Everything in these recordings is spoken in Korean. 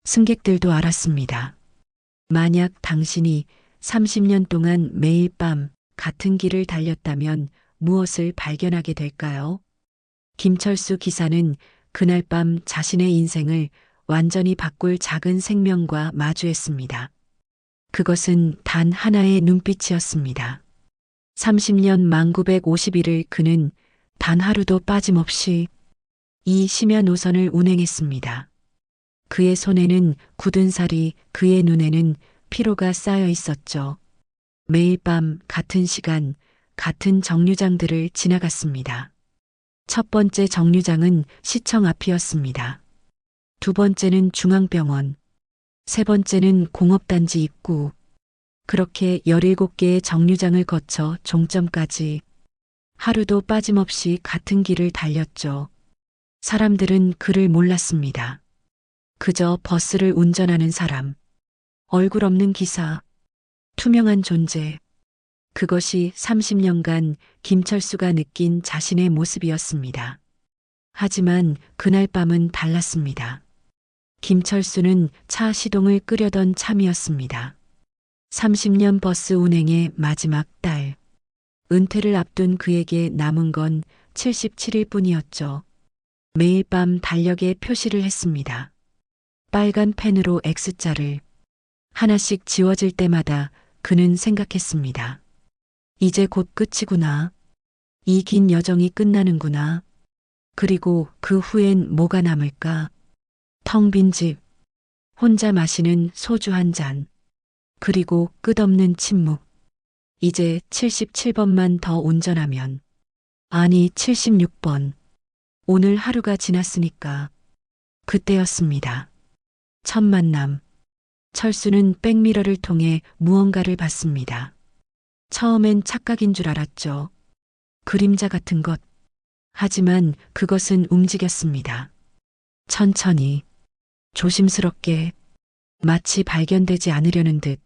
승객들도 알았습니다. 만약 당신이 30년 동안 매일 밤 같은 길을 달렸다면 무엇을 발견하게 될까요? 김철수 기사는 그날 밤 자신의 인생을 완전히 바꿀 작은 생명과 마주했습니다. 그것은 단 하나의 눈빛이었습니다. 30년 1951을 그는 단 하루도 빠짐없이 이 심야 노선을 운행했습니다. 그의 손에는 굳은 살이, 그의 눈에는 피로가 쌓여 있었죠. 매일 밤 같은 시간, 같은 정류장들을 지나갔습니다. 첫 번째 정류장은 시청 앞이었습니다. 두 번째는 중앙병원, 세 번째는 공업단지 입구. 그렇게 17개의 정류장을 거쳐 종점까지 하루도 빠짐없이 같은 길을 달렸죠. 사람들은 그를 몰랐습니다. 그저 버스를 운전하는 사람, 얼굴 없는 기사, 투명한 존재. 그것이 30년간 김철수가 느낀 자신의 모습이었습니다. 하지만 그날 밤은 달랐습니다. 김철수는 차 시동을 끄려던 참이었습니다. 30년 버스 운행의 마지막 달. 은퇴를 앞둔 그에게 남은 건 77일 뿐이었죠. 매일 밤 달력에 표시를 했습니다. 빨간 펜으로 X자를 하나씩 지워질 때마다 그는 생각했습니다. 이제 곧 끝이구나. 이 긴 여정이 끝나는구나. 그리고 그 후엔 뭐가 남을까? 텅 빈 집, 혼자 마시는 소주 한 잔, 그리고 끝없는 침묵. 이제 77번만 더 운전하면, 아니 76번. 오늘 하루가 지났으니까. 그때였습니다. 첫 만남. 철수는 백미러를 통해 무언가를 봤습니다. 처음엔 착각인 줄 알았죠. 그림자 같은 것. 하지만 그것은 움직였습니다. 천천히, 조심스럽게, 마치 발견되지 않으려는 듯.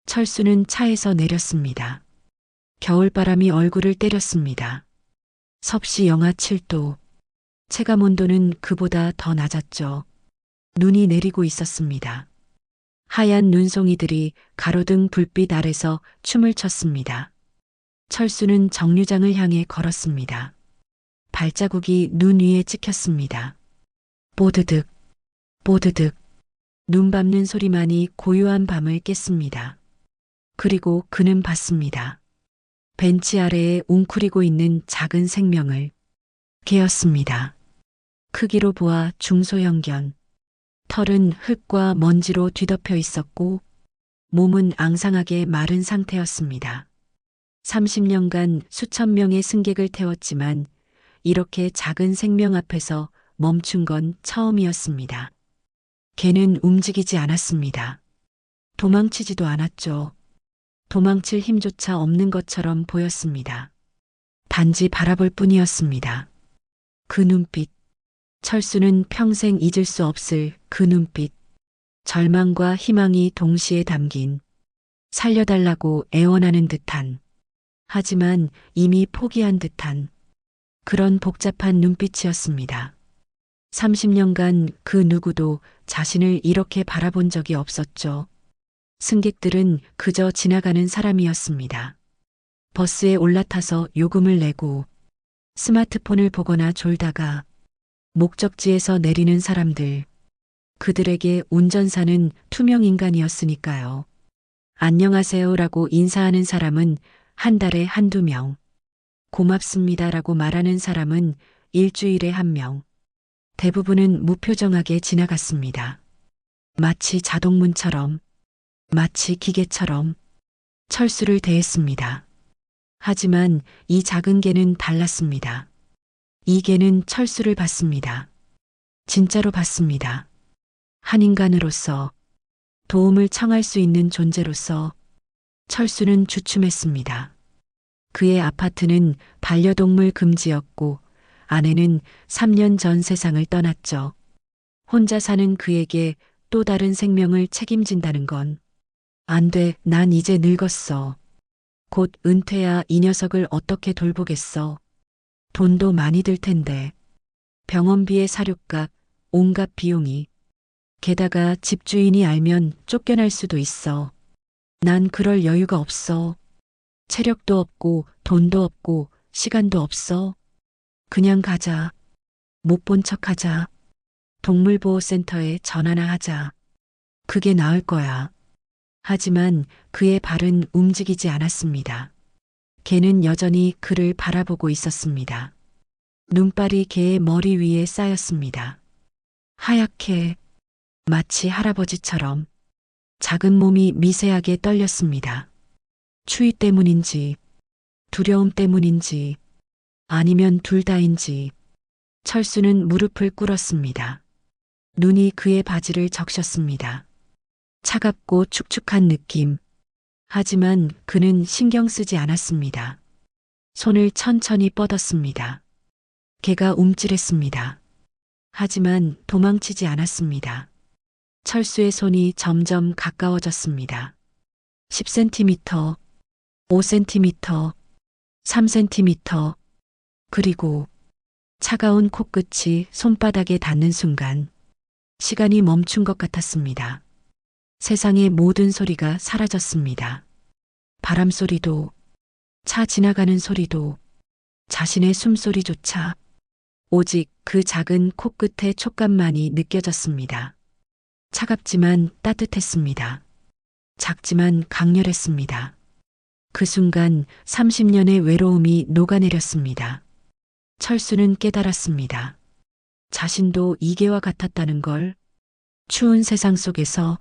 철수는 차에서 내렸습니다. 겨울바람이 얼굴을 때렸습니다. 섭씨 영하 7도. 체감 온도는 그보다 더 낮았죠. 눈이 내리고 있었습니다. 하얀 눈송이들이 가로등 불빛 아래서 춤을 췄습니다. 철수는 정류장을 향해 걸었습니다. 발자국이 눈 위에 찍혔습니다. 뽀드득, 뽀드득. 눈 밟는 소리만이 고요한 밤을 깼습니다. 그리고 그는 봤습니다. 벤치 아래에 웅크리고 있는 작은 생명을. 개였습니다. 크기로 보아 중소형견. 털은 흙과 먼지로 뒤덮여 있었고 몸은 앙상하게 마른 상태였습니다. 30년간 수천 명의 승객을 태웠지만 이렇게 작은 생명 앞에서 멈춘 건 처음이었습니다. 개는 움직이지 않았습니다. 도망치지도 않았죠. 도망칠 힘조차 없는 것처럼 보였습니다. 단지 바라볼 뿐이었습니다. 그 눈빛. 철수는 평생 잊을 수 없을 그 눈빛. 절망과 희망이 동시에 담긴, 살려달라고 애원하는 듯한, 하지만 이미 포기한 듯한 그런 복잡한 눈빛이었습니다. 30년간 그 누구도 자신을 이렇게 바라본 적이 없었죠. 승객들은 그저 지나가는 사람이었습니다. 버스에 올라타서 요금을 내고 스마트폰을 보거나 졸다가 목적지에서 내리는 사람들. 그들에게 운전사는 투명 인간이었으니까요. 안녕하세요라고 인사하는 사람은 한 달에 한두 명. 고맙습니다라고 말하는 사람은 일주일에 한 명. 대부분은 무표정하게 지나갔습니다. 마치 자동문처럼, 마치 기계처럼 철수를 대했습니다. 하지만 이 작은 개는 달랐습니다. 이 개는 철수를 봤습니다. 진짜로 봤습니다. 한 인간으로서, 도움을 청할 수 있는 존재로서 철수는 주춤했습니다. 그의 아파트는 반려동물 금지였고 아내는 3년 전 세상을 떠났죠. 혼자 사는 그에게 또 다른 생명을 책임진다는 건 안 돼, 난 이제 늙었어. 곧 은퇴야 이 녀석을 어떻게 돌보겠어. 돈도 많이 들 텐데. 병원비의 사료값, 온갖 비용이. 게다가 집주인이 알면 쫓겨날 수도 있어. 난 그럴 여유가 없어. 체력도 없고 돈도 없고 시간도 없어. 그냥 가자. 못 본 척 하자. 동물보호센터에 전화나 하자. 그게 나을 거야. 하지만 그의 발은 움직이지 않았습니다. 개는 여전히 그를 바라보고 있었습니다. 눈발이 개의 머리 위에 쌓였습니다. 하얗게 마치 할아버지처럼 작은 몸이 미세하게 떨렸습니다. 추위 때문인지 두려움 때문인지 아니면 둘 다인지 철수는 무릎을 꿇었습니다. 눈이 그의 바지를 적셨습니다. 차갑고 축축한 느낌. 하지만 그는 신경 쓰지 않았습니다. 손을 천천히 뻗었습니다. 개가 움찔했습니다. 하지만 도망치지 않았습니다. 철수의 손이 점점 가까워졌습니다. 10cm, 5cm, 3cm, 그리고 차가운 코끝이 손바닥에 닿는 순간 시간이 멈춘 것 같았습니다. 세상의 모든 소리가 사라졌습니다. 바람 소리도, 차 지나가는 소리도, 자신의 숨소리조차 오직 그 작은 코끝의 촉감만이 느껴졌습니다. 차갑지만 따뜻했습니다. 작지만 강렬했습니다. 그 순간 30년의 외로움이 녹아내렸습니다. 철수는 깨달았습니다. 자신도 이개와 같았다는 걸, 추운 세상 속에서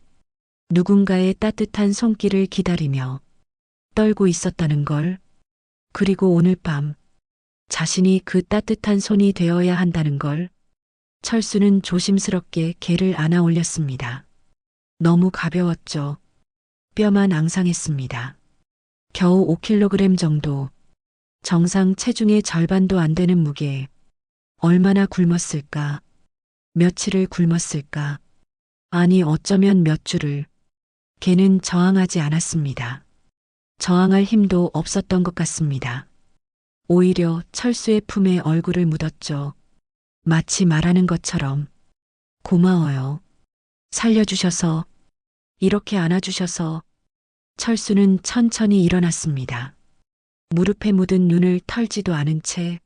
누군가의 따뜻한 손길을 기다리며 떨고 있었다는 걸, 그리고 오늘 밤 자신이 그 따뜻한 손이 되어야 한다는 걸. 철수는 조심스럽게 개를 안아 올렸습니다. 너무 가벼웠죠. 뼈만 앙상했습니다. 겨우 5kg 정도, 정상 체중의 절반도 안 되는 무게. 얼마나 굶었을까? 며칠을 굶었을까? 아니 어쩌면 몇 주를. 개는 저항하지 않았습니다. 저항할 힘도 없었던 것 같습니다. 오히려 철수의 품에 얼굴을 묻었죠. 마치 말하는 것처럼. 고마워요. 살려주셔서, 이렇게 안아주셔서. 철수는 천천히 일어났습니다. 무릎에 묻은 눈을 털지도 않은 채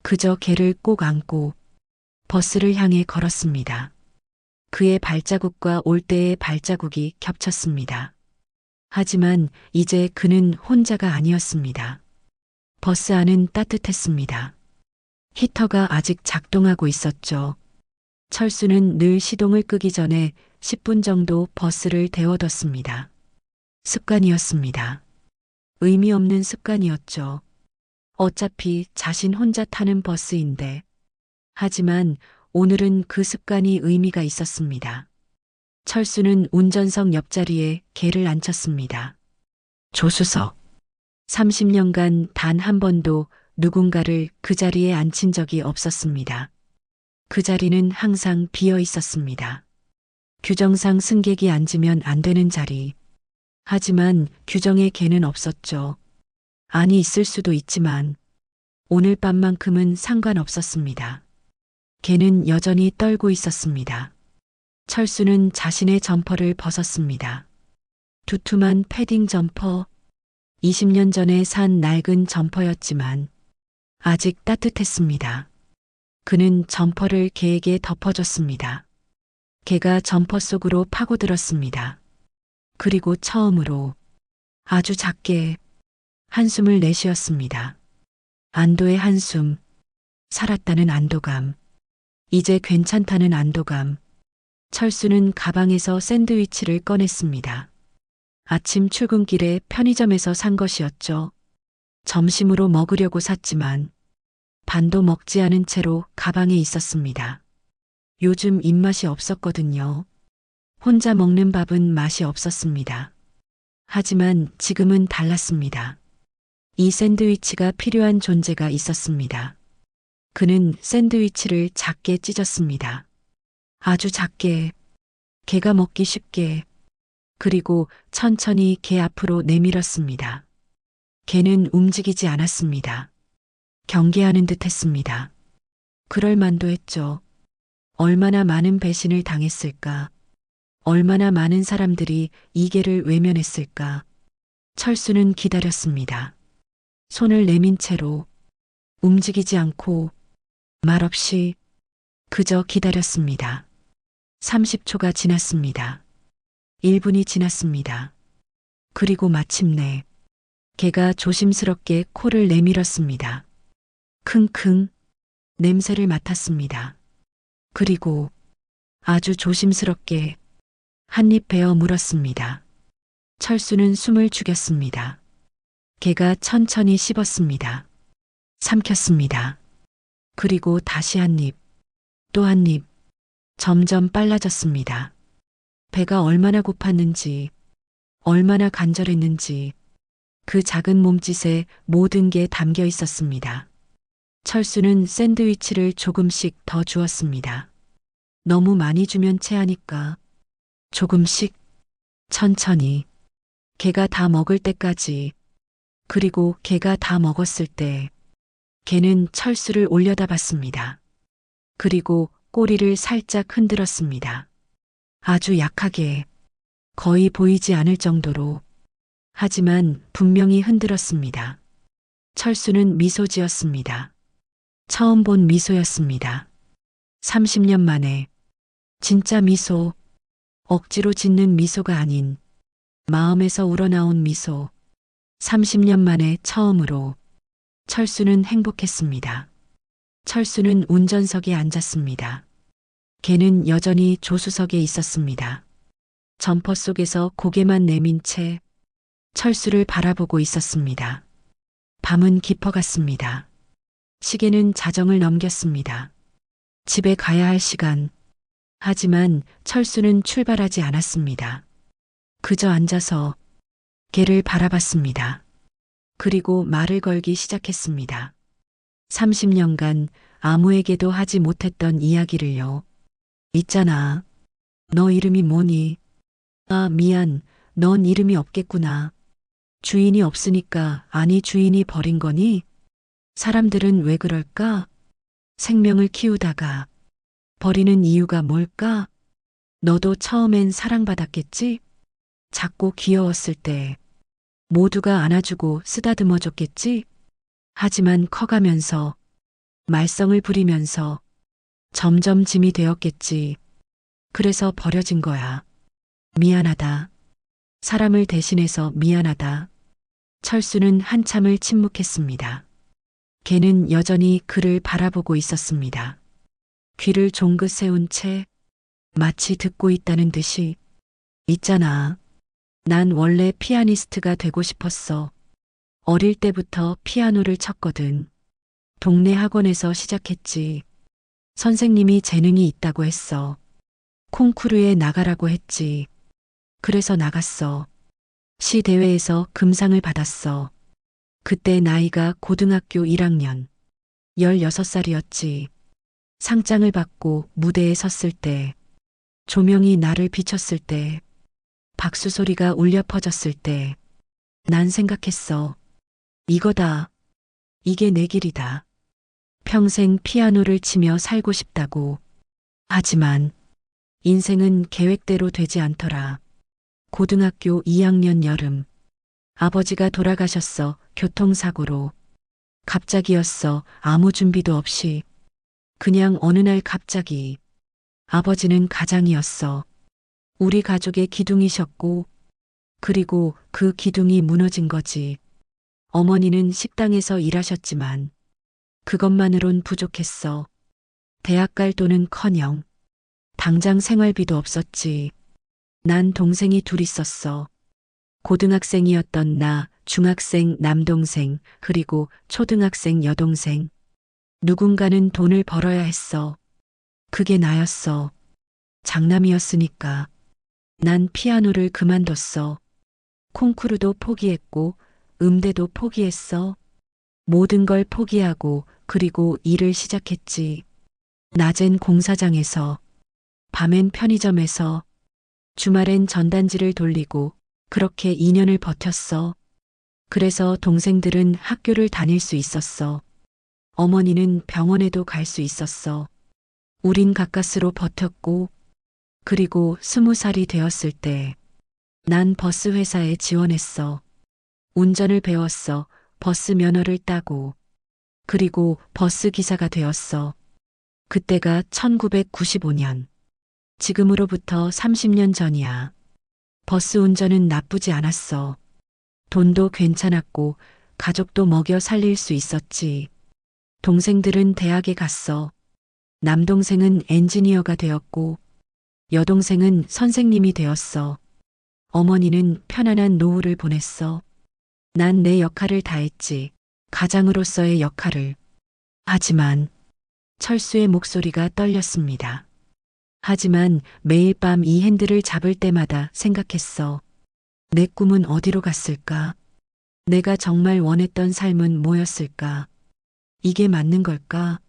그저 개를 꼭 안고 버스를 향해 걸었습니다. 그의 발자국과 올 때의 발자국이 겹쳤습니다. 하지만 이제 그는 혼자가 아니었습니다. 버스 안은 따뜻했습니다. 히터가 아직 작동하고 있었죠. 철수는 늘 시동을 끄기 전에 10분 정도 버스를 데워뒀습니다. 습관이었습니다. 의미 없는 습관이었죠. 어차피 자신 혼자 타는 버스인데. 하지만 오늘은 그 습관이 의미가 있었습니다. 철수는 운전석 옆자리에 개를 앉혔습니다. 조수석. 30년간 단 한 번도 누군가를 그 자리에 앉힌 적이 없었습니다. 그 자리는 항상 비어 있었습니다. 규정상 승객이 앉으면 안 되는 자리. 하지만 규정에 개는 없었죠. 아니 있을 수도 있지만 오늘 밤만큼은 상관없었습니다. 개는 여전히 떨고 있었습니다. 철수는 자신의 점퍼를 벗었습니다. 두툼한 패딩 점퍼, 20년 전에 산 낡은 점퍼였지만 아직 따뜻했습니다. 그는 점퍼를 개에게 덮어줬습니다. 개가 점퍼 속으로 파고들었습니다. 그리고 처음으로 아주 작게 한숨을 내쉬었습니다. 안도의 한숨, 살았다는 안도감, 이제 괜찮다는 안도감. 철수는 가방에서 샌드위치를 꺼냈습니다. 아침 출근길에 편의점에서 산 것이었죠. 점심으로 먹으려고 샀지만 반도 먹지 않은 채로 가방에 있었습니다. 요즘 입맛이 없었거든요. 혼자 먹는 밥은 맛이 없었습니다. 하지만 지금은 달랐습니다. 이 샌드위치가 필요한 존재가 있었습니다. 그는 샌드위치를 작게 찢었습니다. 아주 작게, 개가 먹기 쉽게, 그리고 천천히 개 앞으로 내밀었습니다. 개는 움직이지 않았습니다. 경계하는 듯 했습니다. 그럴 만도 했죠. 얼마나 많은 배신을 당했을까. 얼마나 많은 사람들이 이 개를 외면했을까. 철수는 기다렸습니다. 손을 내민 채로 움직이지 않고 말없이 그저 기다렸습니다. 30초가 지났습니다. 1분이 지났습니다. 그리고 마침내 개가 조심스럽게 코를 내밀었습니다. 킁킁 냄새를 맡았습니다. 그리고 아주 조심스럽게 한 입 베어 물었습니다. 철수는 숨을 죽였습니다. 개가 천천히 씹었습니다. 삼켰습니다. 그리고 다시 한 입, 또 한 입, 점점 빨라졌습니다. 배가 얼마나 고팠는지, 얼마나 간절했는지 그 작은 몸짓에 모든 게 담겨 있었습니다. 철수는 샌드위치를 조금씩 더 주었습니다. 너무 많이 주면 체하니까 조금씩 천천히 개가 다 먹을 때까지. 그리고 개가 다 먹었을 때 개는 철수를 올려다봤습니다. 그리고 꼬리를 살짝 흔들었습니다. 아주 약하게, 거의 보이지 않을 정도로. 하지만 분명히 흔들었습니다. 철수는 미소 지었습니다. 처음 본 미소였습니다. 30년 만에 진짜 미소, 억지로 짓는 미소가 아닌 마음에서 우러나온 미소. 30년 만에 처음으로 철수는 행복했습니다. 철수는 운전석에 앉았습니다. 개는 여전히 조수석에 있었습니다. 점퍼 속에서 고개만 내민 채 철수를 바라보고 있었습니다. 밤은 깊어갔습니다. 시계는 자정을 넘겼습니다. 집에 가야 할 시간. 하지만 철수는 출발하지 않았습니다. 그저 앉아서 개를 바라봤습니다. 그리고 말을 걸기 시작했습니다. 30년간 아무에게도 하지 못했던 이야기를요. 있잖아. 너 이름이 뭐니? 아, 미안. 넌 이름이 없겠구나. 주인이 없으니까. 아니, 주인이 버린 거니? 사람들은 왜 그럴까? 생명을 키우다가 버리는 이유가 뭘까? 너도 처음엔 사랑받았겠지? 작고 귀여웠을 때 모두가 안아주고 쓰다듬어줬겠지? 하지만 커가면서 말썽을 부리면서 점점 짐이 되었겠지. 그래서 버려진 거야. 미안하다. 사람을 대신해서 미안하다. 철수는 한참을 침묵했습니다. 개는 여전히 그를 바라보고 있었습니다. 귀를 종긋 세운 채 마치 듣고 있다는 듯이. 있잖아. 난 원래 피아니스트가 되고 싶었어. 어릴 때부터 피아노를 쳤거든. 동네 학원에서 시작했지. 선생님이 재능이 있다고 했어. 콩쿠르에 나가라고 했지. 그래서 나갔어. 시 대회에서 금상을 받았어. 그때 나이가 고등학교 1학년. 16살이었지. 상장을 받고 무대에 섰을 때, 조명이 나를 비췄을 때, 박수 소리가 울려 퍼졌을 때, 난 생각했어. 이거다. 이게 내 길이다. 평생 피아노를 치며 살고 싶다고. 하지만 인생은 계획대로 되지 않더라. 고등학교 2학년 여름. 아버지가 돌아가셨어. 교통사고로. 갑자기였어. 아무 준비도 없이. 그냥 어느 날 갑자기. 아버지는 가장이었어. 우리 가족의 기둥이셨고, 그리고 그 기둥이 무너진 거지. 어머니는 식당에서 일하셨지만 그것만으론 부족했어. 대학 갈 돈은커녕 당장 생활비도 없었지. 난 동생이 둘 있었어. 고등학생이었던 나, 중학생 남동생, 그리고 초등학생 여동생. 누군가는 돈을 벌어야 했어. 그게 나였어. 장남이었으니까. 난 피아노를 그만뒀어. 콩쿠르도 포기했고, 음대도 포기했어. 모든 걸 포기하고 그리고 일을 시작했지. 낮엔 공사장에서, 밤엔 편의점에서, 주말엔 전단지를 돌리고 그렇게 2년을 버텼어. 그래서 동생들은 학교를 다닐 수 있었어. 어머니는 병원에도 갈 수 있었어. 우린 가까스로 버텼고 그리고 20살이 되었을 때 난 버스 회사에 지원했어. 운전을 배웠어. 버스 면허를 따고. 그리고 버스 기사가 되었어. 그때가 1995년. 지금으로부터 30년 전이야. 버스 운전은 나쁘지 않았어. 돈도 괜찮았고 가족도 먹여 살릴 수 있었지. 동생들은 대학에 갔어. 남동생은 엔지니어가 되었고 여동생은 선생님이 되었어. 어머니는 편안한 노후를 보냈어. 난 내 역할을 다했지. 가장으로서의 역할을. 하지만 철수의 목소리가 떨렸습니다. 하지만 매일 밤 이 핸들을 잡을 때마다 생각했어. 내 꿈은 어디로 갔을까? 내가 정말 원했던 삶은 뭐였을까? 이게 맞는 걸까?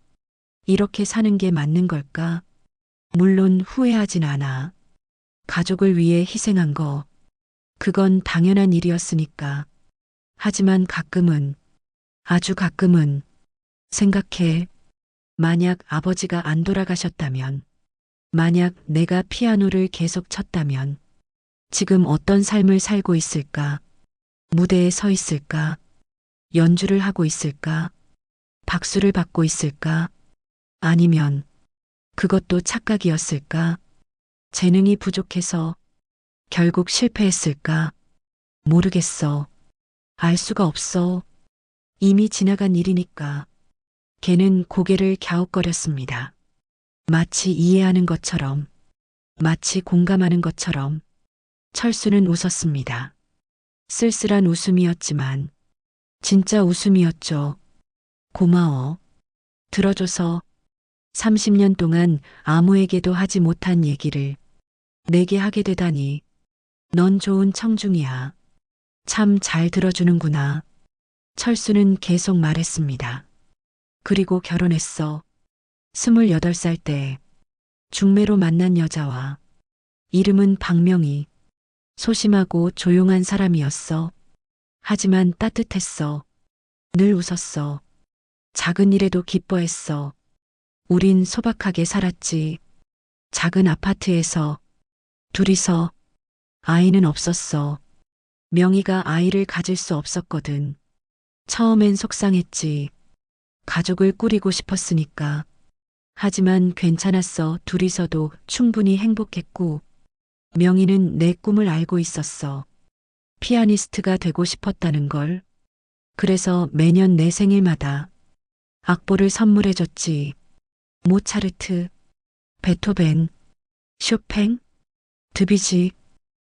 이렇게 사는 게 맞는 걸까? 물론 후회하진 않아. 가족을 위해 희생한 거. 그건 당연한 일이었으니까. 하지만 가끔은, 아주 가끔은 생각해. 만약 아버지가 안 돌아가셨다면, 만약 내가 피아노를 계속 쳤다면, 지금 어떤 삶을 살고 있을까? 무대에 서 있을까? 연주를 하고 있을까? 박수를 받고 있을까? 아니면 그것도 착각이었을까? 재능이 부족해서 결국 실패했을까? 모르겠어. 알 수가 없어. 이미 지나간 일이니까. 걔는 고개를 갸웃거렸습니다. 마치 이해하는 것처럼, 마치 공감하는 것처럼. 철수는 웃었습니다. 쓸쓸한 웃음이었지만 진짜 웃음이었죠. 고마워. 들어줘서 30년 동안 아무에게도 하지 못한 얘기를 내게 하게 되다니. 넌 좋은 청중이야. 참 잘 들어주는구나. 철수는 계속 말했습니다. 그리고 결혼했어. 28살 때 중매로 만난 여자와. 이름은 박명희. 소심하고 조용한 사람이었어. 하지만 따뜻했어. 늘 웃었어. 작은 일에도 기뻐했어. 우린 소박하게 살았지. 작은 아파트에서 둘이서. 아이는 없었어. 명희가 아이를 가질 수 없었거든. 처음엔 속상했지. 가족을 꾸리고 싶었으니까. 하지만 괜찮았어. 둘이서도 충분히 행복했고. 명희는 내 꿈을 알고 있었어. 피아니스트가 되고 싶었다는 걸. 그래서 매년 내 생일마다 악보를 선물해줬지. 모차르트, 베토벤, 쇼팽, 드뷔지,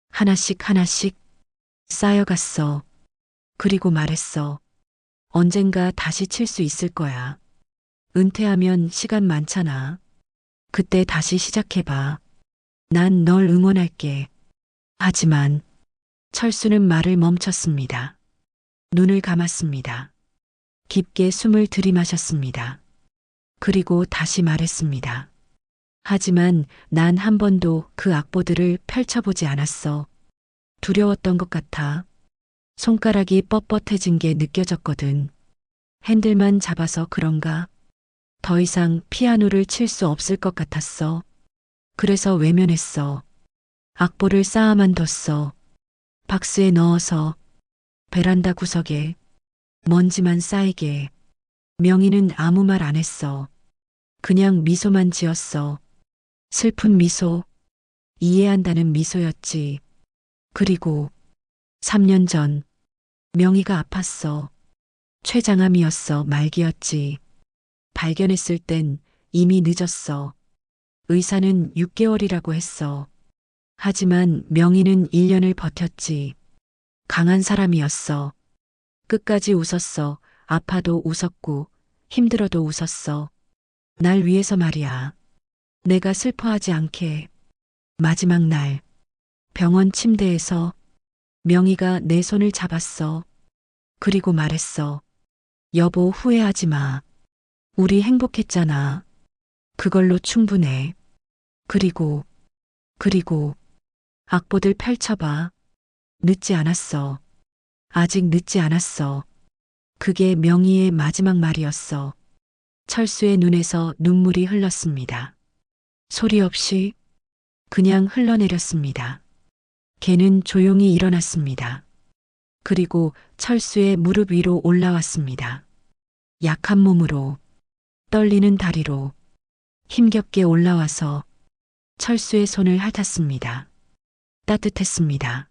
하나씩 하나씩 쌓여갔어. 그리고 말했어. 언젠가 다시 칠 수 있을 거야. 은퇴하면 시간 많잖아. 그때 다시 시작해봐. 난 널 응원할게. 하지만 철수는 말을 멈췄습니다. 눈을 감았습니다. 깊게 숨을 들이마셨습니다. 그리고 다시 말했습니다. 하지만 난 한 번도 그 악보들을 펼쳐보지 않았어. 두려웠던 것 같아. 손가락이 뻣뻣해진 게 느껴졌거든. 핸들만 잡아서 그런가? 더 이상 피아노를 칠 수 없을 것 같았어. 그래서 외면했어. 악보를 쌓아만 뒀어. 박스에 넣어서. 베란다 구석에. 먼지만 쌓이게. 명희는 아무 말 안 했어. 그냥 미소만 지었어. 슬픈 미소. 이해한다는 미소였지. 그리고 3년 전 명희가 아팠어. 췌장암이었어. 말기였지. 발견했을 땐 이미 늦었어. 의사는 6개월이라고 했어. 하지만 명희는 1년을 버텼지. 강한 사람이었어. 끝까지 웃었어. 아파도 웃었고 힘들어도 웃었어. 날 위해서 말이야. 내가 슬퍼하지 않게. 마지막 날 병원 침대에서 명희가 내 손을 잡았어. 그리고 말했어. 여보, 후회하지 마. 우리 행복했잖아. 그걸로 충분해. 그리고 악보들 펼쳐봐. 늦지 않았어. 아직 늦지 않았어. 그게 명희의 마지막 말이었어. 철수의 눈에서 눈물이 흘렀습니다. 소리 없이 그냥 흘러내렸습니다. 개는 조용히 일어났습니다. 그리고 철수의 무릎 위로 올라왔습니다. 약한 몸으로, 떨리는 다리로 힘겹게 올라와서 철수의 손을 핥았습니다. 따뜻했습니다.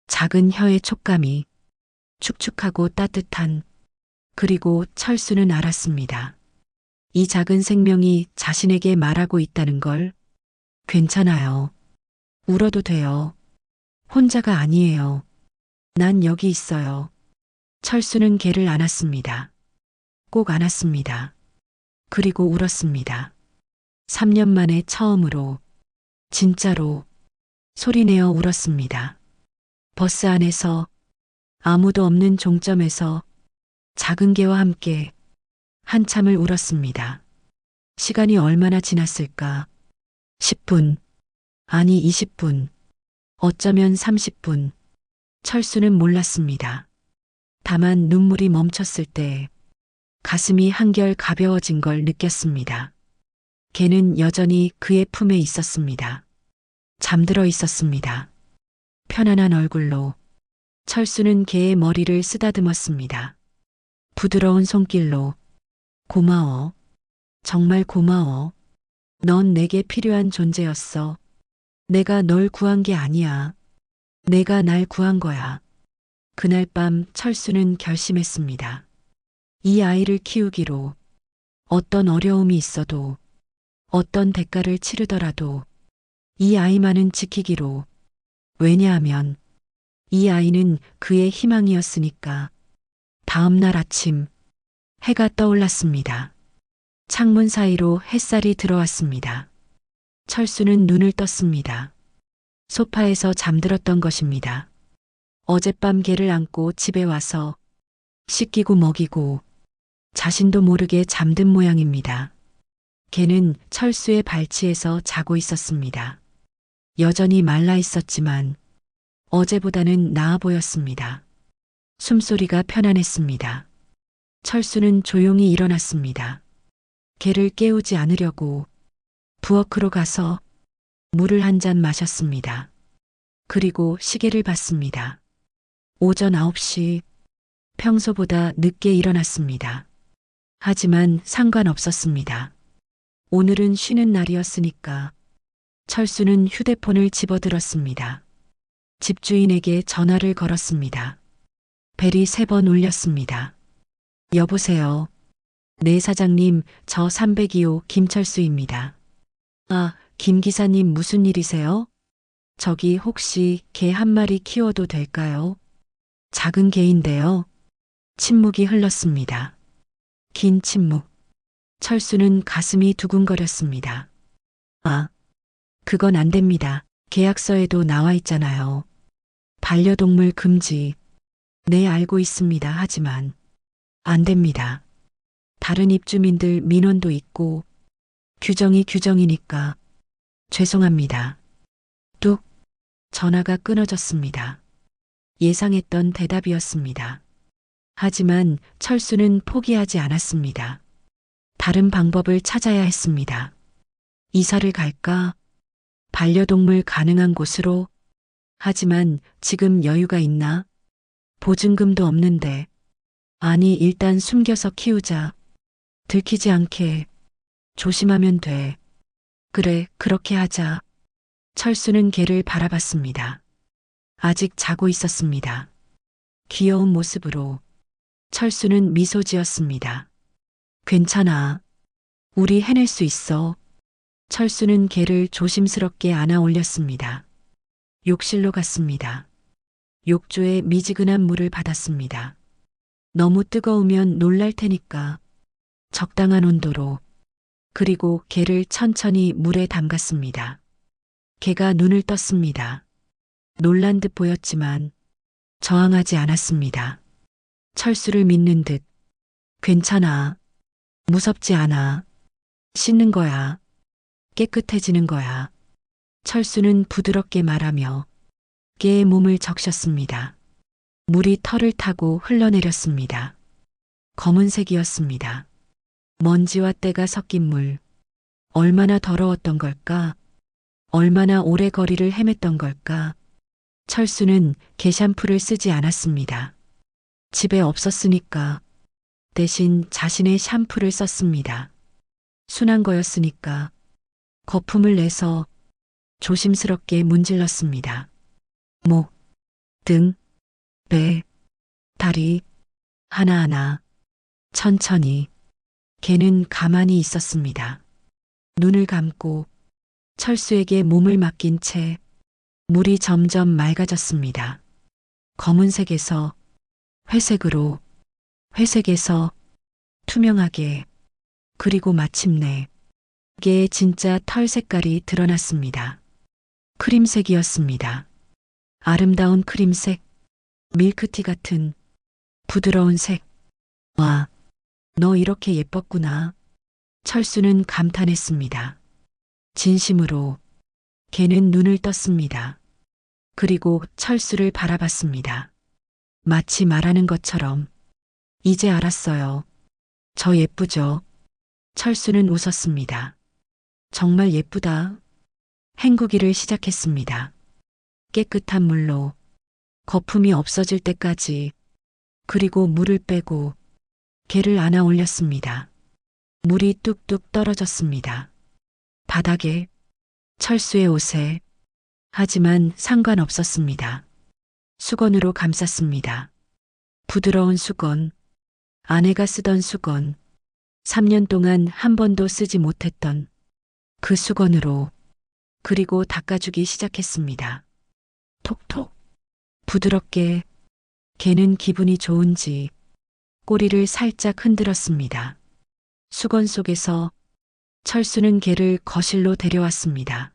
작은 혀의 촉감이 축축하고 따뜻한, 그리고 철수는 알았습니다. 이 작은 생명이 자신에게 말하고 있다는 걸. 괜찮아요. 울어도 돼요. 혼자가 아니에요. 난 여기 있어요. 철수는 개를 안았습니다. 꼭 안았습니다. 그리고 울었습니다. 3년 만에 처음으로, 진짜로 소리내어 울었습니다. 버스 안에서, 아무도 없는 종점에서 작은 개와 함께 한참을 울었습니다. 시간이 얼마나 지났을까? 10분, 아니 20분, 어쩌면 30분. 철수는 몰랐습니다. 다만 눈물이 멈췄을 때 가슴이 한결 가벼워진 걸 느꼈습니다. 개는 여전히 그의 품에 있었습니다. 잠들어 있었습니다. 편안한 얼굴로 철수는 개의 머리를 쓰다듬었습니다. 부드러운 손길로 고마워. 정말 고마워. 넌 내게 필요한 존재였어. 내가 널 구한 게 아니야. 내가 날 구한 거야. 그날 밤 철수는 결심했습니다. 이 아이를 키우기로, 어떤 어려움이 있어도, 어떤 대가를 치르더라도 이 아이만은 지키기로. 왜냐하면 이 아이는 그의 희망이었으니까. 다음 날 아침, 해가 떠올랐습니다. 창문 사이로 햇살이 들어왔습니다. 철수는 눈을 떴습니다. 소파에서 잠들었던 것입니다. 어젯밤 개를 안고 집에 와서 씻기고 먹이고 자신도 모르게 잠든 모양입니다. 개는 철수의 발치에서 자고 있었습니다. 여전히 말라 있었지만 어제보다는 나아 보였습니다. 숨소리가 편안했습니다. 철수는 조용히 일어났습니다. 개를 깨우지 않으려고 부엌으로 가서 물을 한 잔 마셨습니다. 그리고 시계를 봤습니다. 오전 9시, 평소보다 늦게 일어났습니다. 하지만 상관없었습니다. 오늘은 쉬는 날이었으니까. 철수는 휴대폰을 집어들었습니다. 집주인에게 전화를 걸었습니다. 벨이 3번 울렸습니다. 여보세요. 네 사장님, 저 302호 김철수입니다. 아, 김 기사님 무슨 일이세요? 저기 혹시 개 한 마리 키워도 될까요? 작은 개인데요. 침묵이 흘렀습니다. 긴 침묵. 철수는 가슴이 두근거렸습니다. 아, 그건 안 됩니다. 계약서에도 나와 있잖아요. 반려동물 금지. 네, 알고 있습니다. 하지만 안 됩니다. 다른 입주민들 민원도 있고 규정이 규정이니까. 죄송합니다. 뚝. 전화가 끊어졌습니다. 예상했던 대답이었습니다. 하지만 철수는 포기하지 않았습니다. 다른 방법을 찾아야 했습니다. 이사를 갈까? 반려동물 가능한 곳으로? 하지만 지금 여유가 있나? 보증금도 없는데. 아니, 일단 숨겨서 키우자. 들키지 않게. 조심하면 돼. 그래, 그렇게 하자. 철수는 개를 바라봤습니다. 아직 자고 있었습니다. 귀여운 모습으로 철수는 미소 지었습니다. 괜찮아. 우리 해낼 수 있어. 철수는 개를 조심스럽게 안아 올렸습니다. 욕실로 갔습니다. 욕조에 미지근한 물을 받았습니다. 너무 뜨거우면 놀랄 테니까 적당한 온도로. 그리고 개를 천천히 물에 담갔습니다. 개가 눈을 떴습니다. 놀란 듯 보였지만 저항하지 않았습니다. 철수를 믿는 듯. 괜찮아. 무섭지 않아. 씻는 거야. 깨끗해지는 거야. 철수는 부드럽게 말하며 개의 몸을 적셨습니다. 물이 털을 타고 흘러내렸습니다. 검은색이었습니다. 먼지와 때가 섞인 물. 얼마나 더러웠던 걸까? 얼마나 오래 거리를 헤맸던 걸까? 철수는 게샴푸를 쓰지 않았습니다. 집에 없었으니까 대신 자신의 샴푸를 썼습니다. 순한 거였으니까 거품을 내서 조심스럽게 문질렀습니다. 목, 등, 배, 다리, 하나하나, 천천히. 걔는 가만히 있었습니다. 눈을 감고 철수에게 몸을 맡긴 채 물이 점점 맑아졌습니다. 검은색에서 회색으로, 회색에서 투명하게, 그리고 마침내 개의 진짜 털 색깔이 드러났습니다. 크림색이었습니다. 아름다운 크림색, 밀크티 같은 부드러운 색. 와, 너 이렇게 예뻤구나. 철수는 감탄했습니다. 진심으로 걔는 눈을 떴습니다. 그리고 철수를 바라봤습니다. 마치 말하는 것처럼 이제 알았어요. 저 예쁘죠? 철수는 웃었습니다. 정말 예쁘다. 헹구기를 시작했습니다. 깨끗한 물로 거품이 없어질 때까지, 그리고 물을 빼고 개를 안아 올렸습니다. 물이 뚝뚝 떨어졌습니다. 바닥에, 철수의 옷에. 하지만 상관없었습니다. 수건으로 감쌌습니다. 부드러운 수건, 아내가 쓰던 수건, 3년 동안 한 번도 쓰지 못했던 그 수건으로. 그리고 닦아주기 시작했습니다. 톡톡, 부드럽게. 개는 기분이 좋은지 꼬리를 살짝 흔들었습니다. 수건 속에서 철수는 개를 거실로 데려왔습니다.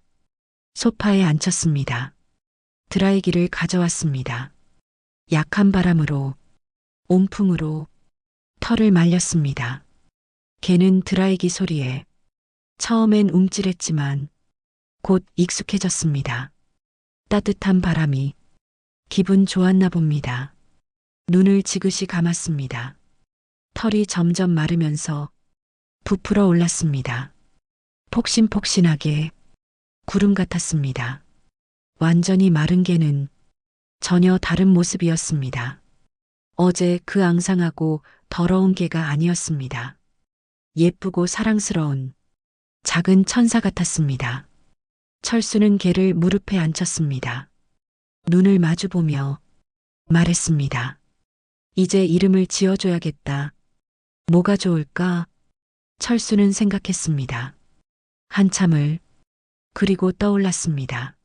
소파에 앉혔습니다. 드라이기를 가져왔습니다. 약한 바람으로, 온풍으로 털을 말렸습니다. 개는 드라이기 소리에 처음엔 움찔했지만 곧 익숙해졌습니다. 따뜻한 바람이 기분 좋았나 봅니다. 눈을 지그시 감았습니다. 털이 점점 마르면서 부풀어 올랐습니다. 폭신폭신하게 구름 같았습니다. 완전히 마른 개는 전혀 다른 모습이었습니다. 어제 그 앙상하고 더러운 개가 아니었습니다. 예쁘고 사랑스러운 작은 천사 같았습니다. 철수는 개를 무릎에 앉혔습니다. 눈을 마주보며 말했습니다. 이제 이름을 지어줘야겠다. 뭐가 좋을까? 철수는 생각했습니다. 한참을. 그리고 떠올랐습니다.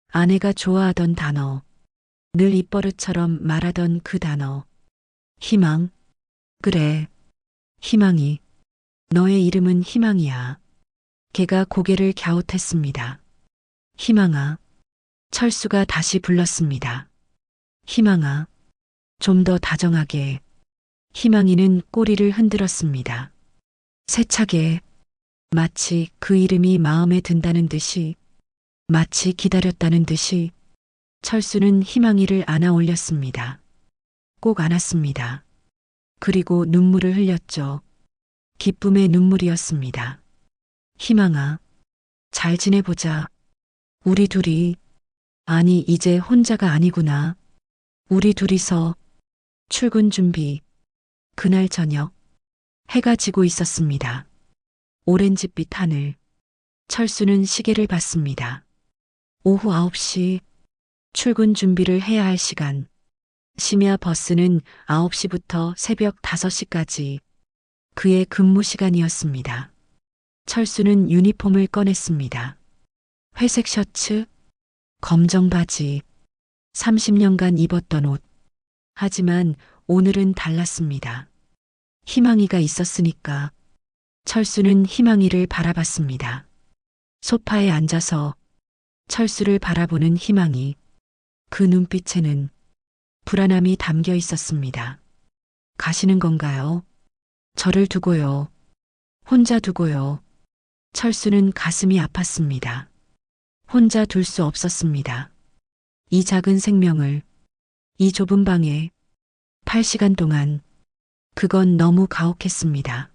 아내가 좋아하던 단어, 늘 입버릇처럼 말하던 그 단어. 희망. 그래, 희망이. 너의 이름은 희망이야. 개가 고개를 갸웃했습니다. 희망아. 철수가 다시 불렀습니다. 희망아. 좀 더 다정하게. 희망이는 꼬리를 흔들었습니다. 세차게. 마치 그 이름이 마음에 든다는 듯이, 마치 기다렸다는 듯이. 철수는 희망이를 안아 올렸습니다. 꼭 안았습니다. 그리고 눈물을 흘렸죠. 기쁨의 눈물이었습니다. 희망아, 잘 지내보자. 우리 둘이. 아니, 이제 혼자가 아니구나. 우리 둘이서. 출근 준비. 그날 저녁. 해가 지고 있었습니다. 오렌지빛 하늘. 철수는 시계를 봤습니다. 오후 9시. 출근 준비를 해야 할 시간. 심야 버스는 9시부터 새벽 5시까지 그의 근무 시간이었습니다. 철수는 유니폼을 꺼냈습니다. 회색 셔츠, 검정 바지, 30년간 입었던 옷. 하지만 오늘은 달랐습니다. 희망이가 있었으니까. 철수는 희망이를 바라봤습니다. 소파에 앉아서 철수를 바라보는 희망이. 그 눈빛에는 불안함이 담겨 있었습니다. 가시는 건가요? 저를 두고요. 혼자 두고요. 철수는 가슴이 아팠습니다. 혼자 둘 수 없었습니다. 이 작은 생명을, 이 좁은 방에 8시간 동안. 그건 너무 가혹했습니다.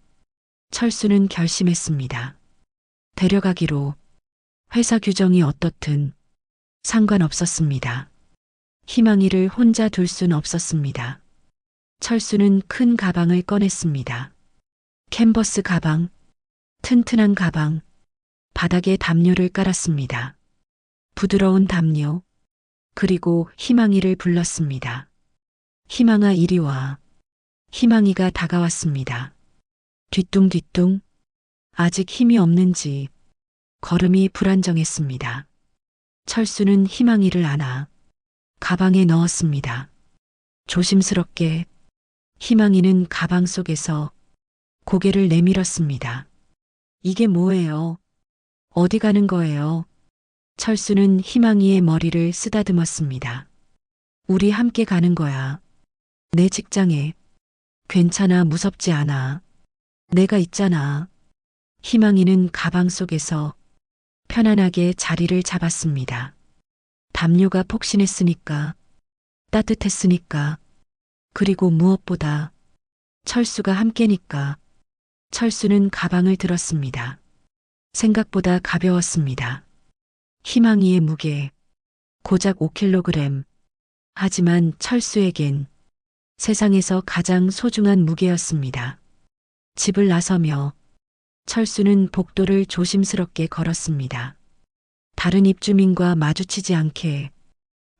철수는 결심했습니다. 데려가기로. 회사 규정이 어떻든 상관없었습니다. 희망이를 혼자 둘 순 없었습니다. 철수는 큰 가방을 꺼냈습니다. 캔버스 가방, 튼튼한 가방, 바닥에 담요를 깔았습니다. 부드러운 담요, 그리고 희망이를 불렀습니다. 희망아 이리 와. 희망이가 다가왔습니다. 뒤뚱뒤뚱, 아직 힘이 없는지 걸음이 불안정했습니다. 철수는 희망이를 안아 가방에 넣었습니다. 조심스럽게 희망이는 가방 속에서 고개를 내밀었습니다. 이게 뭐예요? 어디 가는 거예요? 철수는 희망이의 머리를 쓰다듬었습니다. 우리 함께 가는 거야. 내 직장에. 괜찮아, 무섭지 않아. 내가 있잖아. 희망이는 가방 속에서 편안하게 자리를 잡았습니다. 담요가 폭신했으니까, 따뜻했으니까, 그리고 무엇보다 철수가 함께니까. 철수는 가방을 들었습니다. 생각보다 가벼웠습니다. 희망이의 무게, 고작 5kg. 하지만 철수에겐 세상에서 가장 소중한 무게였습니다. 집을 나서며 철수는 복도를 조심스럽게 걸었습니다. 다른 입주민과 마주치지 않게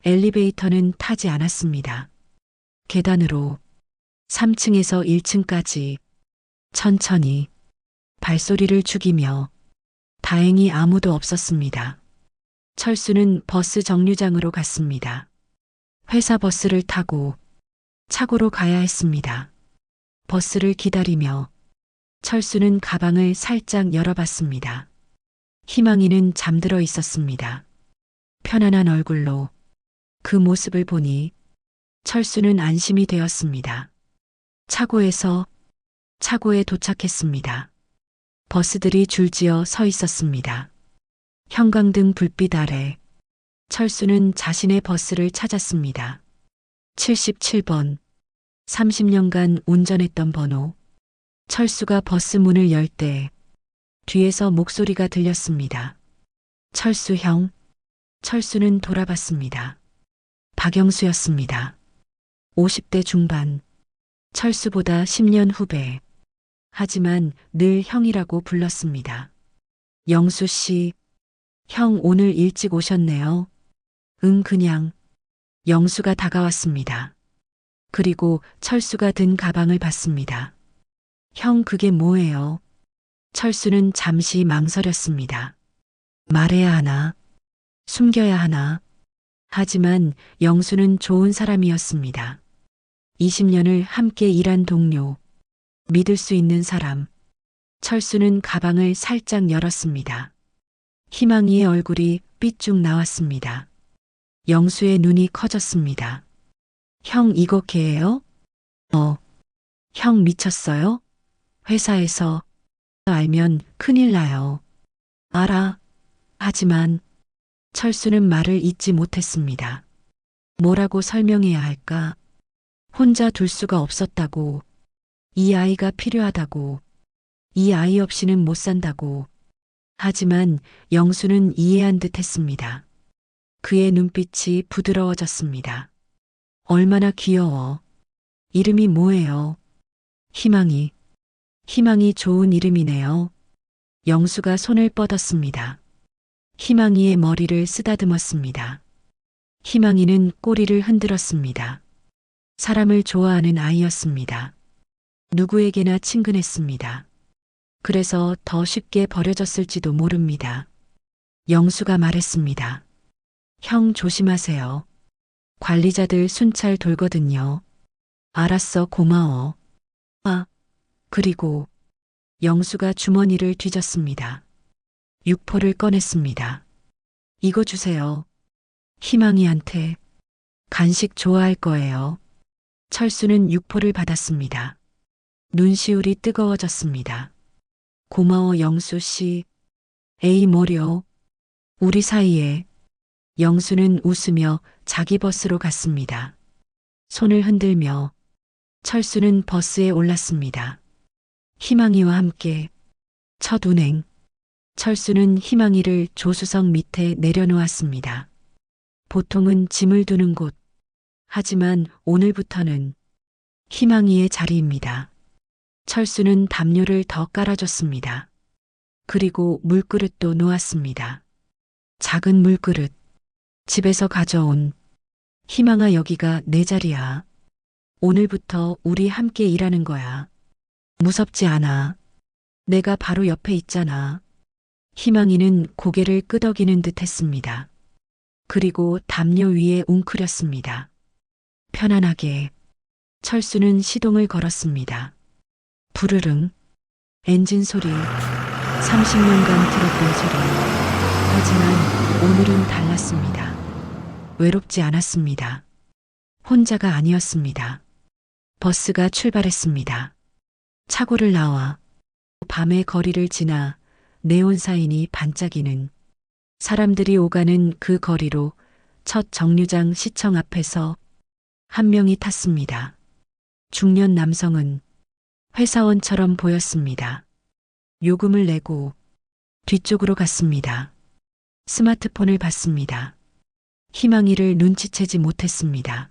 엘리베이터는 타지 않았습니다. 계단으로 3층에서 1층까지 천천히 발소리를 죽이며 다행히 아무도 없었습니다. 철수는 버스 정류장으로 갔습니다. 회사 버스를 타고 차고로 가야 했습니다. 버스를 기다리며 철수는 가방을 살짝 열어봤습니다. 희망이는 잠들어 있었습니다. 편안한 얼굴로 그 모습을 보니 철수는 안심이 되었습니다. 차고에 도착했습니다. 버스들이 줄지어 서 있었습니다. 형광등 불빛 아래 철수는 자신의 버스를 찾았습니다. 77번, 30년간 운전했던 번호. 철수가 버스 문을 열 때 뒤에서 목소리가 들렸습니다. 철수 형. 철수는 돌아봤습니다. 박영수였습니다. 50대 중반. 철수보다 10년 후배. 하지만 늘 형이라고 불렀습니다. 영수 씨, 형 오늘 일찍 오셨네요. 응, 그냥. 영수가 다가왔습니다. 그리고 철수가 든 가방을 봤습니다. 형, 그게 뭐예요? 철수는 잠시 망설였습니다. 말해야 하나? 숨겨야 하나? 하지만 영수는 좋은 사람이었습니다. 20년을 함께 일한 동료, 믿을 수 있는 사람. 철수는 가방을 살짝 열었습니다. 희망이의 얼굴이 삐쭉 나왔습니다. 영수의 눈이 커졌습니다. 형, 이거 걔예요? 형 미쳤어요? 회사에서 알면 큰일 나요. 알아. 하지만 철수는 말을 잇지 못했습니다. 뭐라고 설명해야 할까? 혼자 둘 수가 없었다고. 이 아이가 필요하다고. 이 아이 없이는 못 산다고. 하지만 영수는 이해한 듯 했습니다. 그의 눈빛이 부드러워졌습니다. 얼마나 귀여워. 이름이 뭐예요? 희망이. 희망이 좋은 이름이네요. 영수가 손을 뻗었습니다. 희망이의 머리를 쓰다듬었습니다. 희망이는 꼬리를 흔들었습니다. 사람을 좋아하는 아이였습니다. 누구에게나 친근했습니다. 그래서 더 쉽게 버려졌을지도 모릅니다. 영수가 말했습니다. 형 조심하세요. 관리자들 순찰 돌거든요. 알았어, 고마워. 그리고 영수가 주머니를 뒤졌습니다. 육포를 꺼냈습니다. 이거 주세요. 희망이한테. 간식 좋아할 거예요. 철수는 육포를 받았습니다. 눈시울이 뜨거워졌습니다. 고마워, 영수 씨. 에이, 뭐려. 우리 사이에. 영수는 웃으며 자기 버스로 갔습니다. 손을 흔들며 철수는 버스에 올랐습니다. 희망이와 함께 첫 운행. 철수는 희망이를 조수석 밑에 내려놓았습니다. 보통은 짐을 두는 곳. 하지만 오늘부터는 희망이의 자리입니다. 철수는 담요를 더 깔아줬습니다. 그리고 물그릇도 놓았습니다. 작은 물그릇. 집에서 가져온. 희망아, 여기가 내 자리야. 오늘부터 우리 함께 일하는 거야. 무섭지 않아. 내가 바로 옆에 있잖아. 희망이는 고개를 끄덕이는 듯 했습니다. 그리고 담요 위에 웅크렸습니다. 편안하게. 철수는 시동을 걸었습니다. 부르릉. 엔진 소리. 30년간 들었던 소리. 하지만 오늘은 달랐습니다. 외롭지 않았습니다. 혼자가 아니었습니다. 버스가 출발했습니다. 차고를 나와 밤의 거리를 지나 네온사인이 반짝이는, 사람들이 오가는 그 거리로 첫 정류장 시청 앞에서 한 명이 탔습니다. 중년 남성은 회사원처럼 보였습니다. 요금을 내고 뒤쪽으로 갔습니다. 스마트폰을 봤습니다. 희망이를 눈치채지 못했습니다.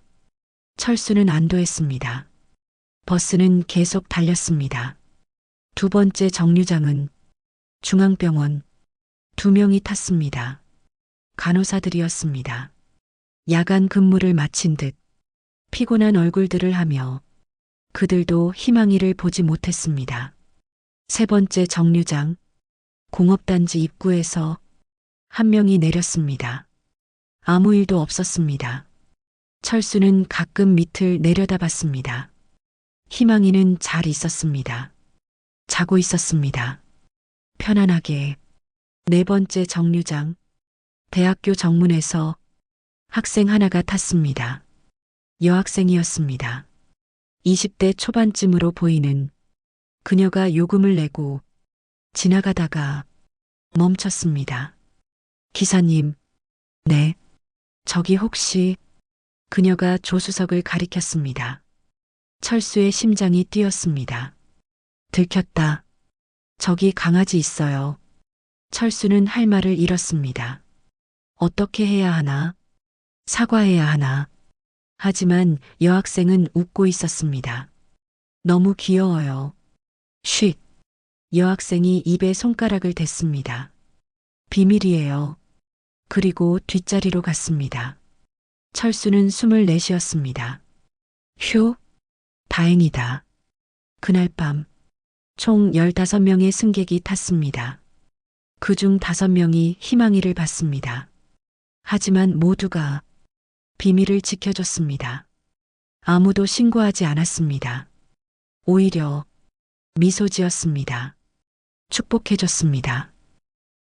철수는 안도했습니다. 버스는 계속 달렸습니다. 두 번째 정류장은 중앙병원. 2명이 탔습니다. 간호사들이었습니다. 야간 근무를 마친 듯 피곤한 얼굴들을 하며 그들도 희망이를 보지 못했습니다. 세 번째 정류장. 공업단지 입구에서 한 명이 내렸습니다. 아무 일도 없었습니다. 철수는 가끔 밑을 내려다봤습니다. 희망이는 잘 있었습니다. 자고 있었습니다. 편안하게. 네 번째 정류장. 대학교 정문에서 학생 하나가 탔습니다. 여학생이었습니다. 20대 초반쯤으로 보이는. 그녀가 요금을 내고 지나가다가 멈췄습니다. 기사님. 네. 저기 혹시. 그녀가 조수석을 가리켰습니다. 철수의 심장이 뛰었습니다. 들켰다. 저기 강아지 있어요. 철수는 할 말을 잃었습니다. 어떻게 해야 하나? 사과해야 하나? 하지만 여학생은 웃고 있었습니다. 너무 귀여워요. 쉿. 여학생이 입에 손가락을 댔습니다. 비밀이에요. 그리고 뒷자리로 갔습니다. 철수는 숨을 내쉬었습니다. 휴. 다행이다. 그날 밤 총 15명의 승객이 탔습니다. 그중 5명이 희망이를 봤습니다. 하지만 모두가 비밀을 지켜줬습니다. 아무도 신고하지 않았습니다. 오히려 미소 지었습니다. 축복해줬습니다.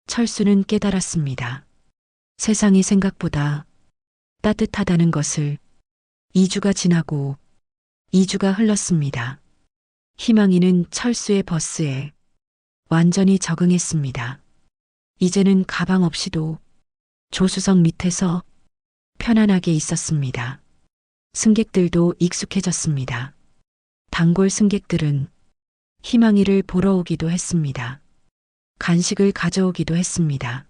철수는 깨달았습니다. 세상이 생각보다 따뜻하다는 것을. 2주가 지나고 2주가 흘렀습니다. 희망이는 철수의 버스에 완전히 적응했습니다. 이제는 가방 없이도 조수석 밑에서 편안하게 있었습니다. 승객들도 익숙해졌습니다. 단골 승객들은 희망이를 보러 오기도 했습니다. 간식을 가져오기도 했습니다.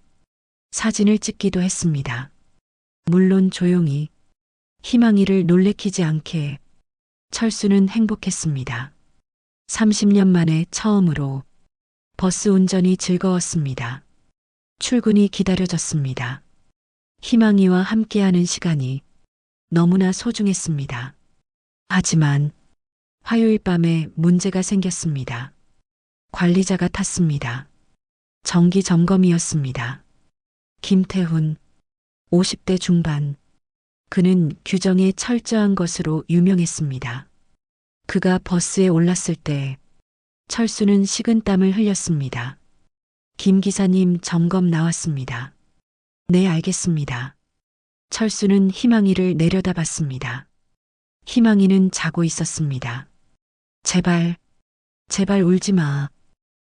사진을 찍기도 했습니다. 물론 조용히. 희망이를 놀래키지 않게. 철수는 행복했습니다. 30년 만에 처음으로 버스 운전이 즐거웠습니다. 출근이 기다려졌습니다. 희망이와 함께하는 시간이 너무나 소중했습니다. 하지만 화요일 밤에 문제가 생겼습니다. 관리자가 탔습니다. 정기 점검이었습니다. 김태훈, 50대 중반. 그는 규정에 철저한 것으로 유명했습니다. 그가 버스에 올랐을 때 철수는 식은땀을 흘렸습니다. 김 기사님, 점검 나왔습니다. 네, 알겠습니다. 철수는 희망이를 내려다봤습니다. 희망이는 자고 있었습니다. 제발, 제발 울지 마.